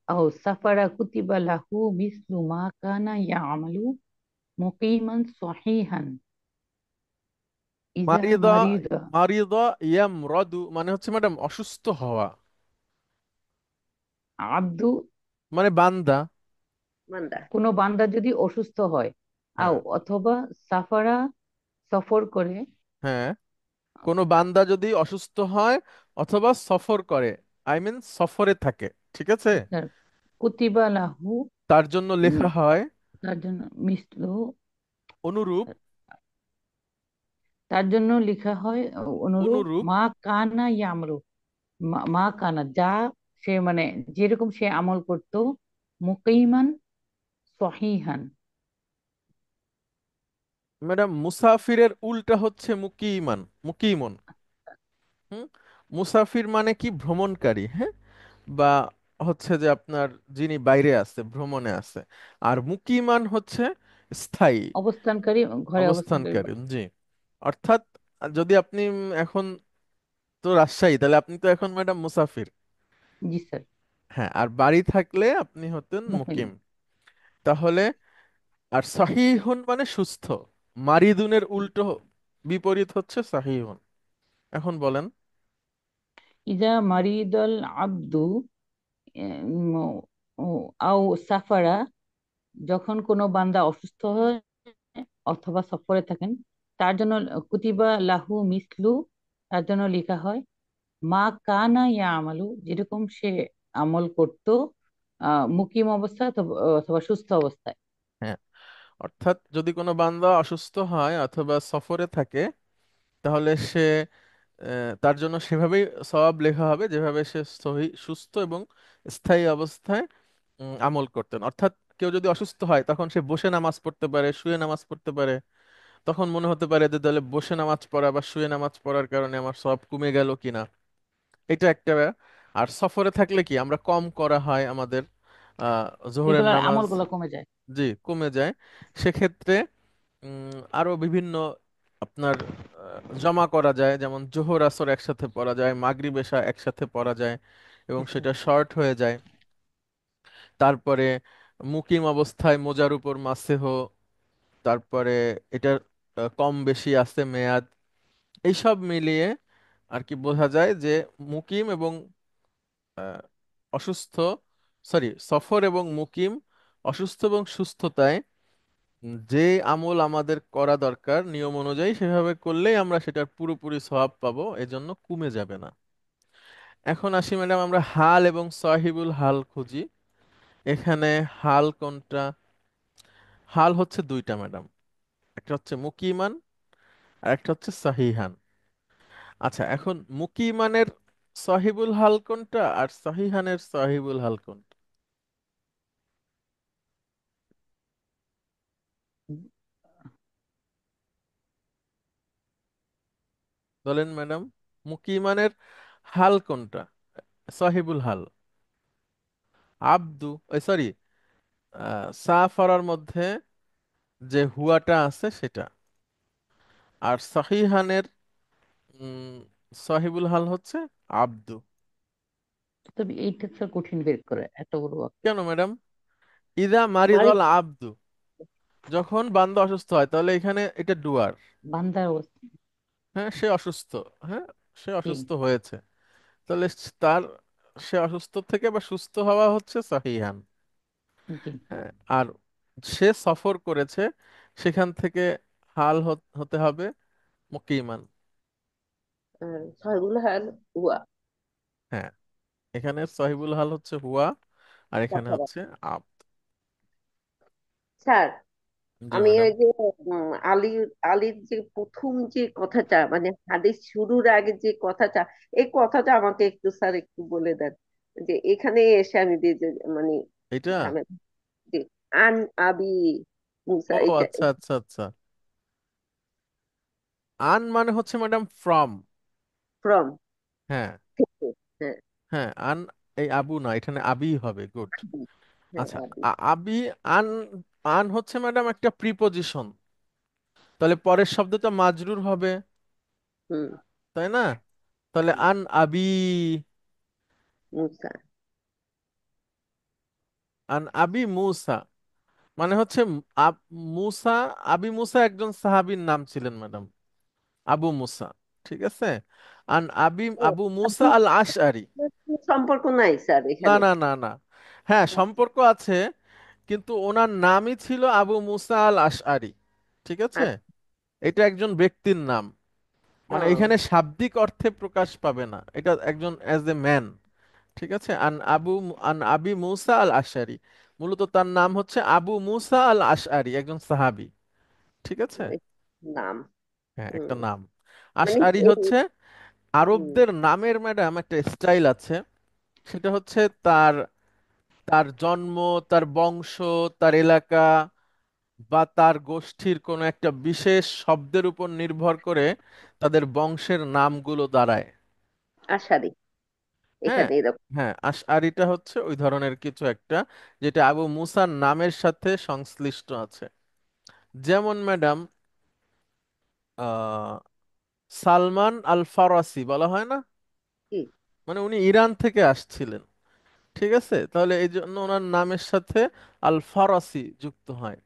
আও সাফারা কুতিবা লাহু মিসলু মা কানা ইয়ামালু মুকিমান সহিহান। ইজা মারিদা, মারিদা, মারিদা ইয়ামরাদু মানে হচ্ছে ম্যাডাম অসুস্থ হওয়া, আব্দু, মানে বান্দা। মান্দা। কোনো বান্দা যদি অসুস্থ হয়, আও হ্যাঁ, অথবা সাফারা, সফর করে, হ্যাঁ, কোনো বান্দা যদি অসুস্থ হয় অথবা সফর করে, আই মিন সফরে থাকে, ঠিক আছে, আচ্ছা, কুতিবা লাহু, তার জন্য উম, লেখা হয় তার জন্য মিসলু, অনুরূপ, তার জন্য লেখা হয় অনুরূপ অনুরূপ। মা কানা ইয়ামরু, মা কানা যা সে মানে যেরকম সে আমল করত, মুকিমান সহিহান। ম্যাডাম মুসাফিরের উল্টা হচ্ছে মুকিমান, মুকিমন। হুম, মুসাফির মানে কি ভ্রমণকারী, হ্যাঁ, বা হচ্ছে যে আপনার যিনি বাইরে আছে, ভ্রমণে আছে। আর মুকিমান হচ্ছে স্থায়ী, অবস্থানকারী, ঘরে অবস্থানকারী অবস্থানকারী, জি। অর্থাৎ যদি আপনি এখন তো রাজশাহী, তাহলে আপনি তো এখন ম্যাডাম মুসাফির। জি স্যার। হ্যাঁ, আর বাড়ি থাকলে আপনি হতেন মুকিম। মুকিম। তাহলে আর সহিহুন মানে সুস্থ, মারিদুনের উল্টো বিপরীত হচ্ছে সহিহুন। এখন বলেন। ইজা মারিদল আব্দু, উম, আও সাফারা, যখন কোনো বান্দা অসুস্থ হয়, অথবা সফরে থাকেন, তার জন্য কুতিবা লাহু মিসলু, তার জন্য লেখা হয় মা কানা ইয়া আমালু, যেরকম সে আমল করত মুকিম অবস্থায় অথবা অথবা সুস্থ অবস্থায়। হ্যাঁ, অর্থাৎ যদি কোনো বান্দা অসুস্থ হয় অথবা সফরে থাকে, তাহলে সে তার জন্য সেভাবেই সওয়াব লেখা হবে যেভাবে সে সুস্থ এবং স্থায়ী অবস্থায় আমল করতেন। অর্থাৎ কেউ যদি অসুস্থ হয় তখন সে বসে নামাজ পড়তে পারে, শুয়ে নামাজ পড়তে পারে। তখন মনে হতে পারে যে তাহলে বসে নামাজ পড়া বা শুয়ে নামাজ পড়ার কারণে আমার সওয়াব কমে গেল কিনা, এটা একটা আর সফরে থাকলে কি আমরা কম করা হয় আমাদের আহ জোহরের রেগুলার নামাজ, আমলগুলো কমে যায়। জি কমে যায়। সেক্ষেত্রে আরো বিভিন্ন আপনার জমা করা যায়, যেমন জোহর আসর একসাথে পড়া যায়, মাগরিব এশা একসাথে পড়া যায় এবং জি। সেটা শর্ট হয়ে যায়। তারপরে মুকিম অবস্থায় মোজার উপর মাসেহ, তারপরে এটার কম বেশি আছে মেয়াদ, এইসব মিলিয়ে আর কি বোঝা যায় যে মুকিম এবং আহ, অসুস্থ, সরি সফর এবং মুকিম, অসুস্থ এবং সুস্থতায় যে আমল আমাদের করা দরকার নিয়ম অনুযায়ী সেভাবে করলেই আমরা সেটার পুরোপুরি সওয়াব পাবো, এজন্য কমে যাবে না। এখন আসি ম্যাডাম, আমরা হাল এবং সাহিবুল হাল খুঁজি। এখানে হাল কোনটা? হাল হচ্ছে দুইটা ম্যাডাম, একটা হচ্ছে মুকিমান আর একটা হচ্ছে সাহিহান। আচ্ছা, এখন মুকিমানের সাহিবুল হাল কোনটা আর সাহিহানের সাহিবুল হাল কোনটা? বলেন ম্যাডাম, মুকিমানের হাল কোনটা? সাহিবুল হাল আব্দু, সরি, সাফারার মধ্যে যে হুয়াটা আছে সেটা। আর সহিহানের উম, সাহিবুল হাল হচ্ছে আব্দু। তবে এইটা স্যার কঠিন বের করে, এত বড় বাক্য। কেন ম্যাডাম? ইদা মারি মারিদল আব্দু, যখন বান্দা অসুস্থ হয়, তাহলে এখানে এটা ডুয়ার। বান্দার অবস্থা। হ্যাঁ, সে অসুস্থ। হ্যাঁ, সে জি। অসুস্থ হয়েছে, তাহলে তার সে অসুস্থ থেকে বা সুস্থ হওয়া হচ্ছে সহিহান। জি। হ্যাঁ, আর সে সফর করেছে, সেখান থেকে হাল হতে হবে মুকিমান। সাহেবুল হাল হুয়া হ্যাঁ, এখানে সহিবুল হাল হচ্ছে হুয়া আর এখানে সাফারা। হচ্ছে আব। স্যার, জি আমি ম্যাডাম। ওই যে আলীর আলীর যে প্রথম যে কথাটা, মানে হাদিস শুরুর আগে যে কথাটা, এই কথাটা আমাকে একটু স্যার একটু বলে দেন, যে এখানে এসে আমি মানে এটা, ঝামেলা, যে আন আবি মুসা, ও এটা আচ্ছা আচ্ছা আচ্ছা, আন মানে হচ্ছে ম্যাডাম ফ্রম। ফ্রম, হ্যাঁ, থেকে, হ্যাঁ, হ্যাঁ আন, এই আবু না, এখানে আবি হবে, গুড। আবি, হ্যাঁ আচ্ছা, আবি। আবি, আন, আন হচ্ছে ম্যাডাম একটা প্রিপজিশন, তাহলে পরের শব্দটা মাজরুর হবে, হুম। তাই না? তাহলে আন আবি, মুসা। আন আবি মুসা মানে হচ্ছে মুসা, আবি মুসা একজন সাহাবীর নাম ছিলেন ম্যাডাম, আবু মুসা। ঠিক আছে, আন আবি, ও, আবু মুসা আবি আল আশআরি। সম্পর্ক নাই স্যার না এখানে। না না না, হ্যাঁ সম্পর্ক আছে, কিন্তু ওনার নামই ছিল আবু মুসা আল আশআরি। ঠিক আছে, আচ্ছা। এটা একজন ব্যক্তির নাম, মানে ও, এখানে শাব্দিক অর্থে প্রকাশ পাবে না, এটা একজন অ্যাজ এ ম্যান। ঠিক আছে, আন আবি মুসা আল আশআরি, মূলত তার নাম হচ্ছে আবু মুসা আল আশআরি, একজন সাহাবী। ঠিক আছে, এই নাম। হ্যাঁ একটা হুম, নাম। মানে আশআরি হচ্ছে হুম, আরবদের নামের ম্যাডাম একটা স্টাইল আছে, সেটা হচ্ছে তার তার জন্ম, তার বংশ, তার এলাকা বা তার গোষ্ঠীর কোনো একটা বিশেষ শব্দের উপর নির্ভর করে তাদের বংশের নামগুলো দাঁড়ায়। আষাঢ়ি, হ্যাঁ, এখানে এরকম। হ্যাঁ আশআরিটা হচ্ছে ওই ধরনের কিছু একটা, যেটা আবু মুসার নামের সাথে সংশ্লিষ্ট আছে। যেমন ম্যাডাম আহ সালমান আল ফারাসি বলা হয় না, কি? মানে উনি ইরান থেকে আসছিলেন। ঠিক আছে, তাহলে এই জন্য ওনার নামের সাথে আল ফারাসি যুক্ত হয়।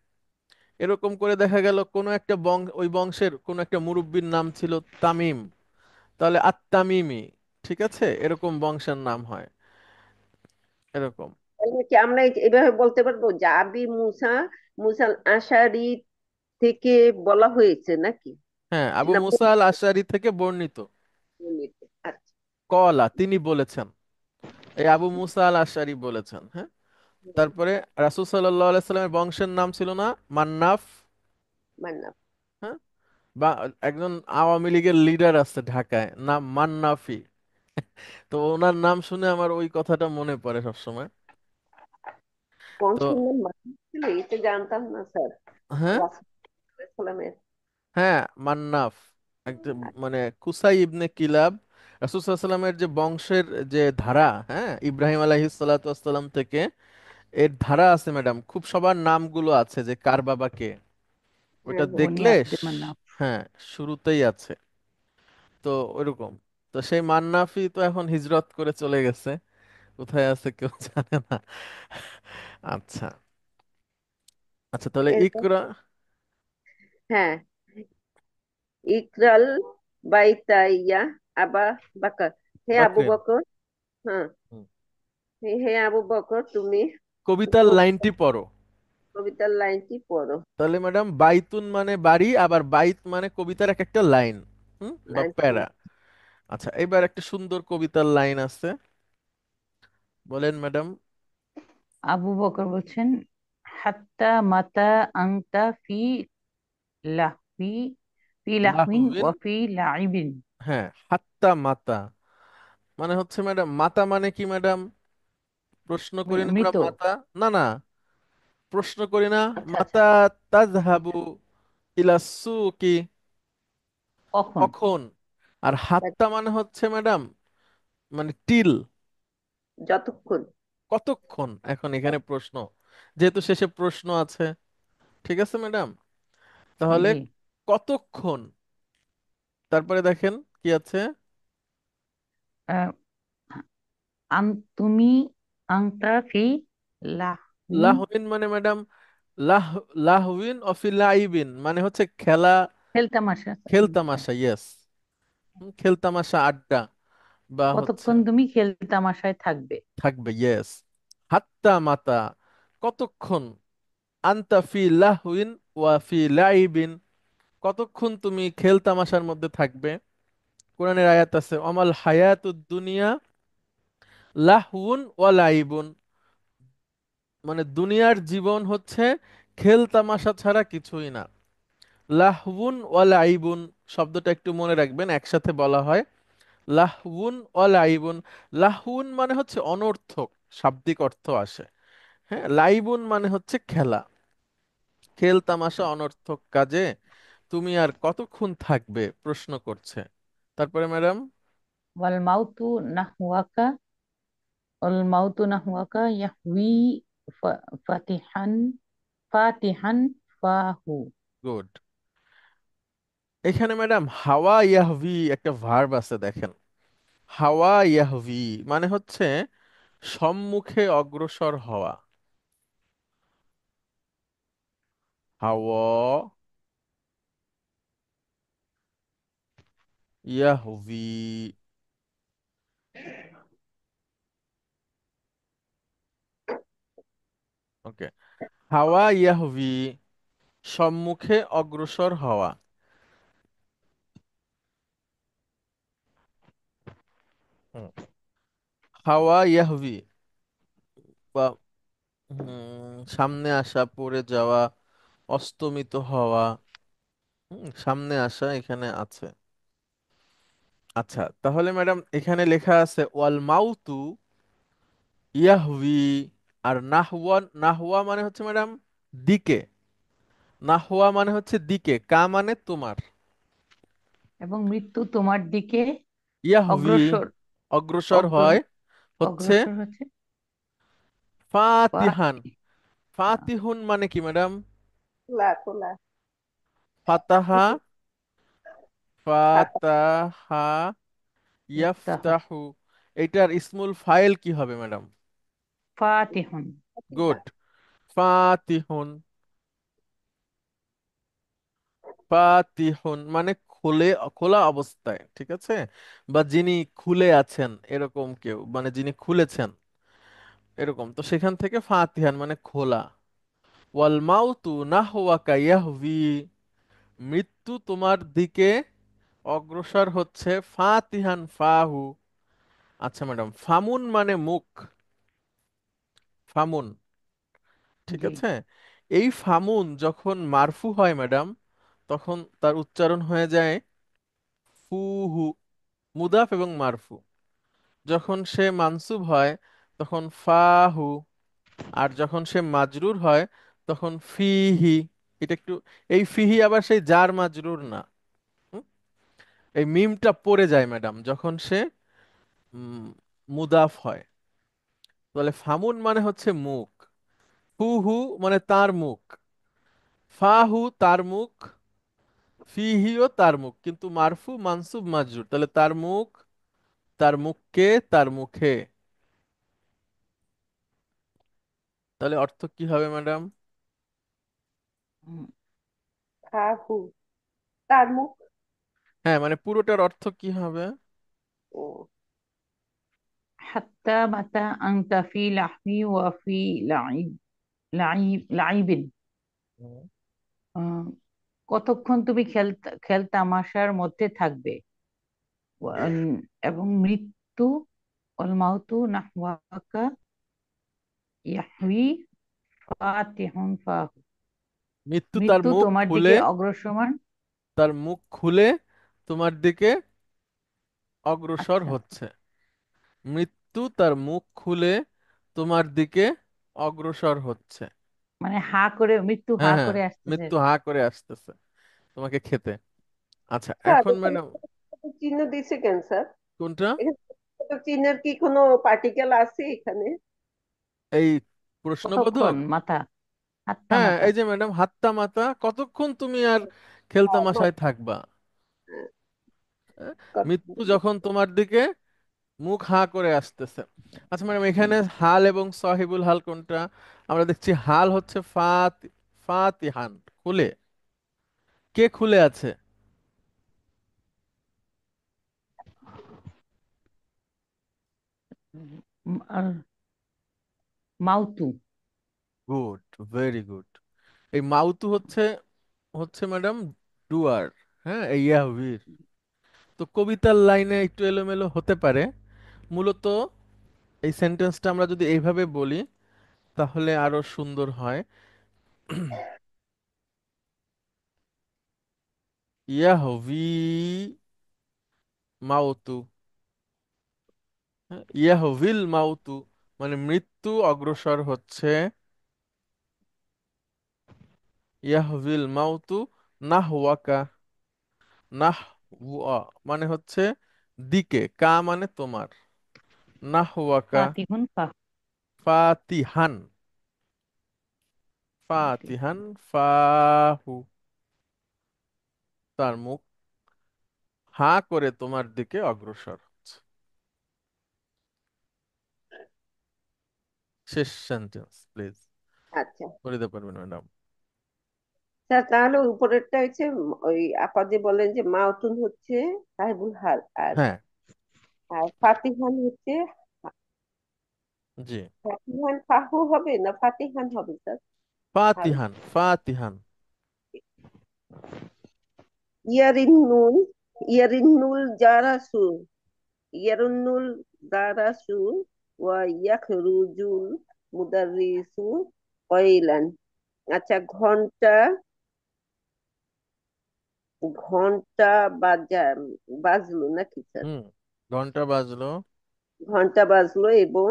এরকম করে দেখা গেল কোনো একটা ওই বংশের কোনো একটা মুরব্বির নাম ছিল তামিম, তাহলে আত তামিমি। ঠিক আছে, এরকম বংশের নাম হয় এরকম। তাহলে কি আমরা এভাবে বলতে পারবো যে আবি মুসা, মুসাল আশারি থেকে বলা হয়েছে নাকি? হ্যাঁ, আবু না মুসা আল আশআরি থেকে বর্ণিত। বর্ণিত। আচ্ছা। কলা, তিনি বলেছেন। এই আবু মুসা আল আশআরি বলেছেন। হ্যাঁ। হুম, তারপরে রাসূল সাল্লাল্লাহু আলাইহি সাল্লামের বংশের নাম ছিল না মান্নাফ? মান্নাফ। হ্যাঁ। বা একজন আওয়ামী লীগের লিডার আছে ঢাকায়, নাম মান্নাফি। তো ওনার নাম শুনে আমার ওই কথাটা মনে পড়ে সবসময়। তো বংশের নাম মান্নাফ ছিল, এটা জানতাম না স্যার। হ্যাঁ, রাসূলের। হ্যাঁ, মান্নাফ একটা, মানে কুসাই ইবনে কিলাব, রাসূল সাল্লাল্লাহু আলাইহি সাল্লামের যে বংশের যে ধারা, হ্যাঁ, ইব্রাহিম আলাইহিস সালাতু ওয়াস সালাম থেকে এর ধারা আছে ম্যাডাম, খুব সবার নামগুলো আছে যে কার বাবা কে, ওটা হ্যাঁ, হ্যাঁ। বনি দেখলে আব্দে মান্নাফ। হ্যাঁ, শুরুতেই আছে। তো ওইরকম। তো সেই মান্নাফি তো এখন হিজরত করে চলে গেছে, কোথায় আছে কেউ জানে না। আচ্ছা, আচ্ছা, তাহলে এরপর ইকরা। হ্যাঁ, ইকরাল বাইতাইয়া আবা বাকর। হে আবু বাকরিন। বকর। হ্যাঁ। হুম। হে আবু বকর, তুমি কবিতার লাইনটি পড়ো। কবিতার লাইনটি পড়ো। তাহলে ম্যাডাম, বাইতুন মানে বাড়ি, আবার বাইত মানে কবিতার এক একটা লাইন, হুম, বা লাইনটি প্যারা। আচ্ছা, এবার একটা সুন্দর কবিতার লাইন আছে, বলেন ম্যাডাম। আবু বকর বলছেন, হাত্তা মাতা আংতা ফি লাহবি ফি লাহবিন লাহবিন। ওয়া ফি লাইবিন। হ্যাঁ, হাত্তা মাতা মানে হচ্ছে ম্যাডাম, মাতা মানে কি ম্যাডাম? প্রশ্ন করি না আমরা মৃত। মাতা? না, না, প্রশ্ন করি না। আচ্ছা আচ্ছা। মাতা তাযহাবু ইলা সুকি, কখন? কখন? আর হাত্তা মানে হচ্ছে ম্যাডাম, মানে টিল, যতক্ষণ। কতক্ষণ। এখন এখানে প্রশ্ন, যেহেতু শেষে প্রশ্ন আছে, ঠিক আছে ম্যাডাম, তাহলে জি। কতক্ষণ। তারপরে দেখেন কি আছে। আহ, তুমি আংতা ফি লাহবিন। লাহউইন মানে ম্যাডাম, লাহ লাহউইন অফি লাইবিন মানে হচ্ছে খেলা, খেলতামাশা। খেলতামাশা, ইয়েস, খেলতামাশা, আড্ডা, বা হচ্ছে কতক্ষণ তুমি খেলতামাশায় থাকবে? থাকবে, ইয়েস। হাত্তা মাতা, কতক্ষণ। আন্তা ফি লাহউইন ওয়া ফি লাইবিন, কতক্ষণ তুমি খেলতামাশার মধ্যে থাকবে। কোরআনের আয়াত আছে, অমাল হায়াতুদ দুনিয়া লাহউন ওয়া লাইবুন, মানে দুনিয়ার জীবন হচ্ছে খেলতামাশা ছাড়া কিছুই না। লাহউন ওয়া লাইবুন শব্দটা একটু মনে রাখবেন, একসাথে বলা হয় লাহউন ওয়া লাইবুন। লাহউন মানে হচ্ছে অনর্থক, শাব্দিক অর্থ আসে। হ্যাঁ, লাইবুন মানে হচ্ছে খেলা, খেল তামাশা, অনর্থক কাজে তুমি আর কতক্ষণ থাকবে প্রশ্ন করছে। তারপরে ম্যাডাম, ওয়াল মাউতু নাহওয়াকা ওয়াল মাউতু নাহওয়াকা ইয়াহউই ফাতিহান ফাতিহান ফাহু। গুড। এখানে ম্যাডাম হাওয়া ইয়াহভি একটা ভার্ব আছে দেখেন, হাওয়া ইয়াহভি মানে হচ্ছে সম্মুখে অগ্রসর হওয়া। হাওয়া ইয়াহভি, ওকে, হাওয়া ইয়াহভি সম্মুখে অগ্রসর হওয়া। হুম, হাওয়া ইয়াহভি বা সামনে আসা, পড়ে যাওয়া, অস্তমিত হওয়া, সামনে আসা এখানে আছে। আচ্ছা, তাহলে ম্যাডাম এখানে লেখা আছে ওয়াল মাউতু ইয়াহভি, আর নাহওয়া, নাহওয়া মানে হচ্ছে ম্যাডাম দিকে, নাহওয়া মানে হচ্ছে দিকে, কা মানে তোমার, এবং মৃত্যু তোমার দিকে ইয়াহভি অগ্রসর। অগ্রসর অগ্র হয় হচ্ছে অগ্রসর হচ্ছে ফাতিহান। ফাতিহা। ফাতিহুন মানে কি ম্যাডাম? খোলা খোলা। ফাতাহা, পাতা। ফাতাহা, ইফতাহ। ইয়াফতাহু, এটার ইসমুল ফাইল কি হবে ম্যাডাম? ফাতিহুন। গুড। ফাতিহুন, ফাতিহুন মানে খুলে, খোলা অবস্থায়, ঠিক আছে, বা যিনি খুলে আছেন এরকম কেউ, মানে যিনি খুলেছেন এরকম। তো সেখান থেকে ফাতিহান মানে খোলা। ওয়াল মাউতু নাহওয়াকা ইয়াহভি, মৃত্যু তোমার দিকে অগ্রসর হচ্ছে, ফাতিহান ফাহু। আচ্ছা ম্যাডাম, ফামুন মানে মুখ, ফামুন, ঠিক জি। আছে। এই ফামুন যখন মারফু হয় ম্যাডাম, তখন তার উচ্চারণ হয়ে যায় ফুহু, মুদাফ এবং মারফু। যখন সে মানসুব হয় তখন ফাহু, আর যখন সে মাজরুর হয় তখন ফিহি। এটা একটু, এই ফিহি আবার সেই জার মাজরুর না। হুম? এই মিমটা পড়ে যায় ম্যাডাম যখন সে মুদাফ হয়। তাহলে ফামুন মানে হচ্ছে মুখ, হু হু মানে তার মুখ, ফাহু তার মুখ, ফিহিও তার মুখ, কিন্তু মারফু মানসুব মাজরুর, তাহলে তার মুখ, তার মুখকে, তার মুখে। তাহলে অর্থ কি হবে ম্যাডাম? উম, ফাহু, তার মুখ। হ্যাঁ, মানে পুরোটার অর্থ কি হবে? ও, হাত্তা মাতা আনতা ফি লাহমি ওয়া ফি লাইব, লাইবিন। হুম। আহ, কতক্ষণ তুমি খেলতামাশার মধ্যে থাকবে। এবং মৃত্যু, অল মাউতু নাহওয়াকা ইয়াহউই ফাতিহুন ফাহু। মৃত্যু তার মৃত্যু মুখ তোমার খুলে, দিকে অগ্রসর। তার মুখ খুলে তোমার দিকে অগ্রসর আচ্ছা, হচ্ছে। মৃত্যু তার মুখ খুলে তোমার দিকে অগ্রসর হচ্ছে। মানে হা করে, মৃত্যু হা হ্যাঁ হ্যাঁ, করে আসতেছে। মৃত্যু হা করে আসতেছে তোমাকে খেতে। আচ্ছা স্যার এখন এখানে ম্যাডাম, ছোট চিহ্ন দিছে কেন স্যার? কোনটা? এখানে ছোট চিহ্নের কি কোনো পার্টিকেল আছে এখানে? এই প্রশ্নবোধক? কতক্ষণ মাথা, হাত্তা হ্যাঁ, মাথা। এই যে ম্যাডাম, হাত্তা মাতা, কতক্ষণ তুমি আর হ্যাঁ, খেলতামাশায় থাকবা? হ্যাঁ, হ্যাঁ? মৃত্যু কত- যখন তোমার দিকে মুখ হা করে আসতেছে। আচ্ছা ম্যাডাম, এখানে হাল এবং সাহিবুল হাল কোনটা? আমরা দেখছি হাল হচ্ছে ফাতিহান, খুলে। কে খুলে আছে? আর মাউতু। Good, very good. এই মাউতু হচ্ছে, ম্যাডাম ডুয়ার। হ্যাঁ, এই ইয়াহবির। তো কবিতার লাইনে একটু এলোমেলো হতে পারে, মূলত এই সেন্টেন্সটা আমরা যদি এইভাবে বলি তাহলে আরো সুন্দর হয়। ইয়াহবি মাউতু, হ্যাঁ, ইয়াহবিল মাউতু, মানে মৃত্যু অগ্রসর হচ্ছে। ইয়াহবিল মাউতু নাহওয়াকা, নাহওয়া মানে হচ্ছে দিকে, কা মানে তোমার, নাহওয়াকা, ফাতিহুন ফাহু। ফাতিহান, ফাতিহান ফাহু, তার মুখ হা করে তোমার দিকে অগ্রসর হচ্ছে। শেষ সেন্টেন্স প্লিজ আচ্ছা করে দিতে পারবেন ম্যাডাম? স্যার, তাহলে উপরেরটা হচ্ছে ওই আপা যে বলেন যে মাউতুন হচ্ছে সাহেবুল হাল, আর হ্যাঁ। আর ফাতিহান হচ্ছে, জি। ফাতিহান ফাহু হবে না ফাতিহান হবে স্যার? হাল। ফাতিহান, ফাতিহান। ইয়ারিন্নুল, ইয়ারিন্নুল জারাসু, ইয়ারুন্নুল দারাসু ওয়া ইয়াখরুজুল মুদাররিসু কয়লান। আচ্ছা, ঘন্টা, ঘন্টা বাজা, বাজলো নাকি স্যার? হুম, ঘন্টা বাজলো। ঘন্টা বাজলো এবং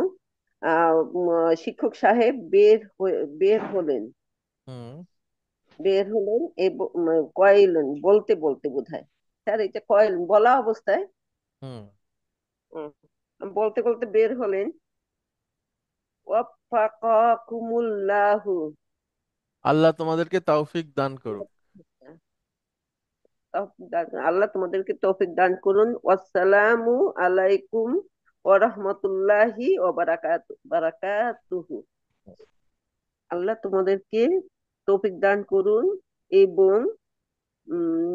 শিক্ষক সাহেব বের হলেন, হুম। বের হলেন এবং কয়েলেন, বলতে বলতে বোধহয়। স্যার এটা কয়েলেন বলা অবস্থায়, হুম। বলতে বলতে বের হলেন। ওয়াফাকাকুমুল্লাহু, আল্লাহ তোমাদেরকে তৌফিক দান করুক। আল্লাহ তোমাদেরকে তৌফিক দান করুন। ওয়াসসালামু আলাইকুম ওয়া রাহমাতুল্লাহি ওয়া বারাকাতুহু। আল্লাহ তোমাদেরকে তৌফিক দান করুন এবং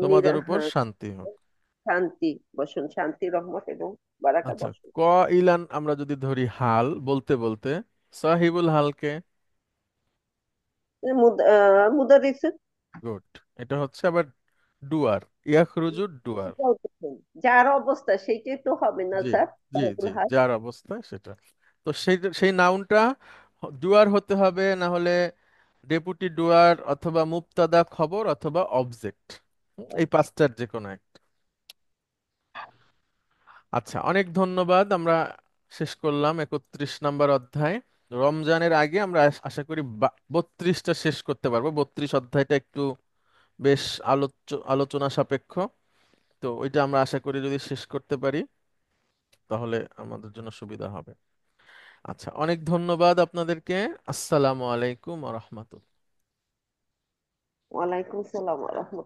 তোমাদের উপর হ্যাঁ, শান্তি হোক। শান্তি বসুন, শান্তি রহমত এবং বারাকা আচ্ছা, বসুন। ক ইলান আমরা যদি ধরি হাল বলতে বলতে, সাহিবুল হালকে? মুদারিস। গুড। এটা হচ্ছে আবার ডুয়ার, ইয়াখরুজু ডুয়ার। বলতেছেন। যার অবস্থা সেইটাই তো হবে না জি স্যার, জি জি, দায়িতুল হাল। যার অবস্থা সেটা। তো সেই সেই নাউনটা ডুয়ার হতে হবে, না হলে ডেপুটি ডুয়ার, অথবা মুবতাদা খবর, অথবা অবজেক্ট, এই পাঁচটার যে কোনো একটা। আচ্ছা, অনেক ধন্যবাদ। আমরা শেষ করলাম 31 নম্বর অধ্যায়। রমজানের আগে আমরা আশা করি 32টা শেষ করতে পারবো। 32 অধ্যায়টা একটু বেশ আলোচনা সাপেক্ষ, তো ওইটা আমরা আশা করি যদি শেষ করতে পারি তাহলে আমাদের জন্য সুবিধা হবে। আচ্ছা, অনেক ধন্যবাদ আপনাদেরকে। আসসালামু আলাইকুম ওয়া রাহমাতুল্লাহ। ওয়ালাইকুম সালাম ওয়া রাহমাতুল্লাহ।